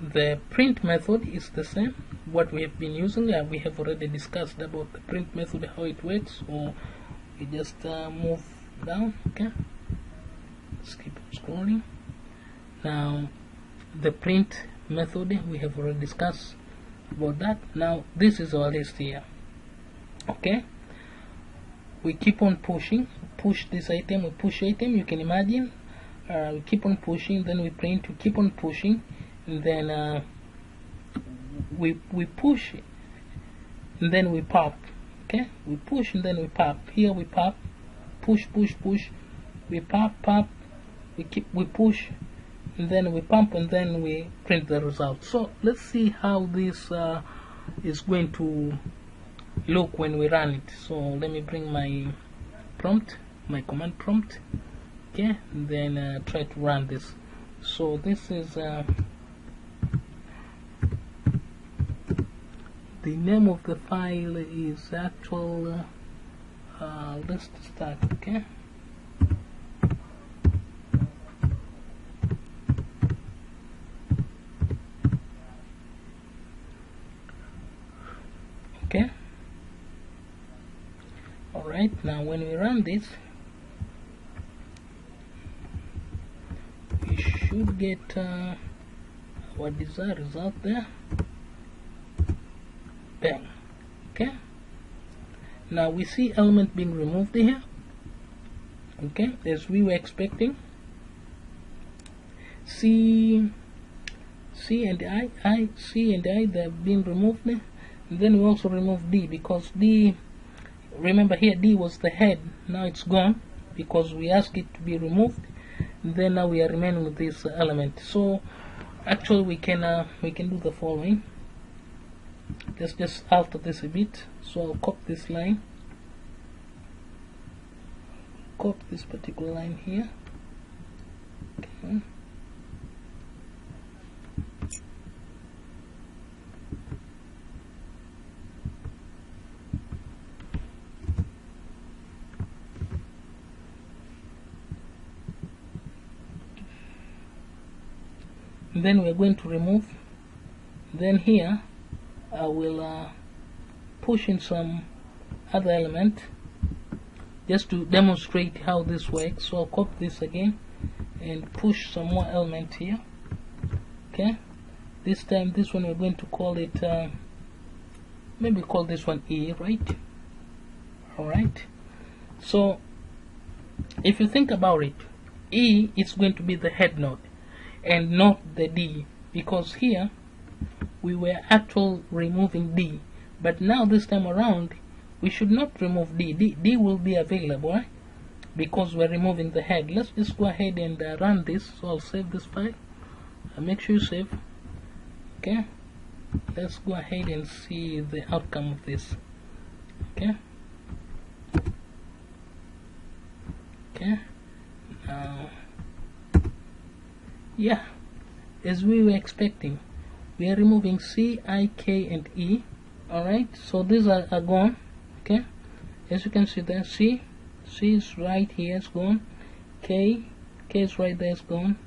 the print method is the same, what we have been using. We have already discussed about the print method, how it works. So we just move down. Okay, let's keep scrolling. Now the print method, we have already discussed about that. Now this is our list here. Okay, we keep on pushing, push this item, we push item, you can imagine. We keep on pushing, then we print, we keep on pushing, and then we push, and then we pop. Okay, we push and then we pop. Here we pop, push, we pop, we push, and then we pump, and then we print the result. So let's see how this is going to look when we run it. So let me bring my prompt, my command prompt. Okay, and then try to run this. So this is the name of the file is actual let's start. Okay, okay, all right. Now when we run this, we should get our desired result there. Bang. Okay, now we see element being removed here, okay, as we were expecting. C and I, they've been removed there. And then we also remove D, because D, remember here D was the head, now it's gone because we asked it to be removed. And then now we are remaining with this element. So actually we can do the following. Let's just alter this a bit. So I'll copy this line, copy this particular line here. Okay. Then we're going to remove. Then here I will push in some other element just to demonstrate how this works. So I'll copy this again and push some more element here. Okay, this time this one we're going to call it maybe call this one E, right? Alright, so if you think about it, E is going to be the head node and not the D, because here we were actually removing D, but now this time around we should not remove D. D will be available, right? Because we're removing the head. Let's just go ahead and run this. So I'll save this file. Make sure you save. Okay, let's go ahead and see the outcome of this. Okay, now yeah, as we were expecting, we are removing C, I, K, and E. Alright, so these are gone. Okay, as you can see there, C is right here, it's gone. K is right there, it's gone.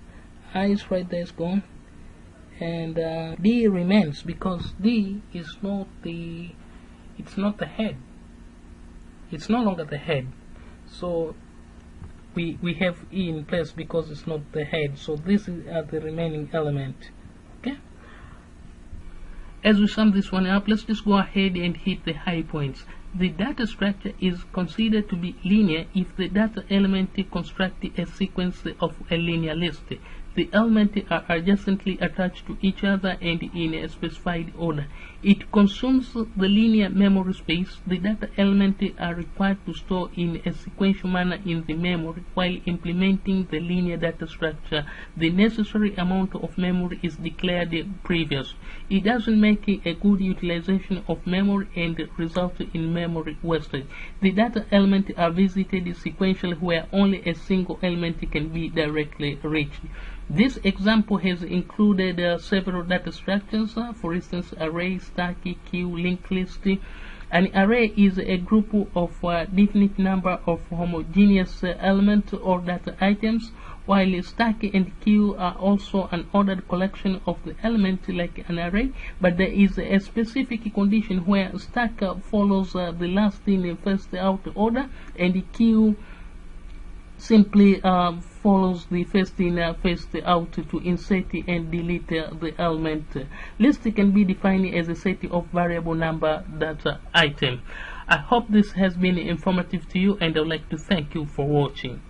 I is right there, it's gone. And D remains, because D is not the, it's not the head. It's no longer the head. So we have E in place because it's not the head. So this is the remaining element. Okay, as we sum this one up, let's just go ahead and hit the high points. The data structure is considered to be linear if the data element constructs a sequence of a linear list. The elements are adjacently attached to each other and in a specified order. It consumes the linear memory space. The data elements are required to store in a sequential manner in the memory while implementing the linear data structure. The necessary amount of memory is declared previous. It doesn't make a good utilization of memory and results in memory wastage. The data elements are visited sequentially where only a single element can be directly reached. This example has included several data structures, for instance, array, stack, queue, linked list. An array is a group of definite number of homogeneous elements or data items, while stack and queue are also an ordered collection of the elements like an array, but there is a specific condition where stack follows the last in first out order, and the queue simply follows the first in first out to insert and delete the element. List can be defined as a set of variable number data item. I hope this has been informative to you, and I would like to thank you for watching.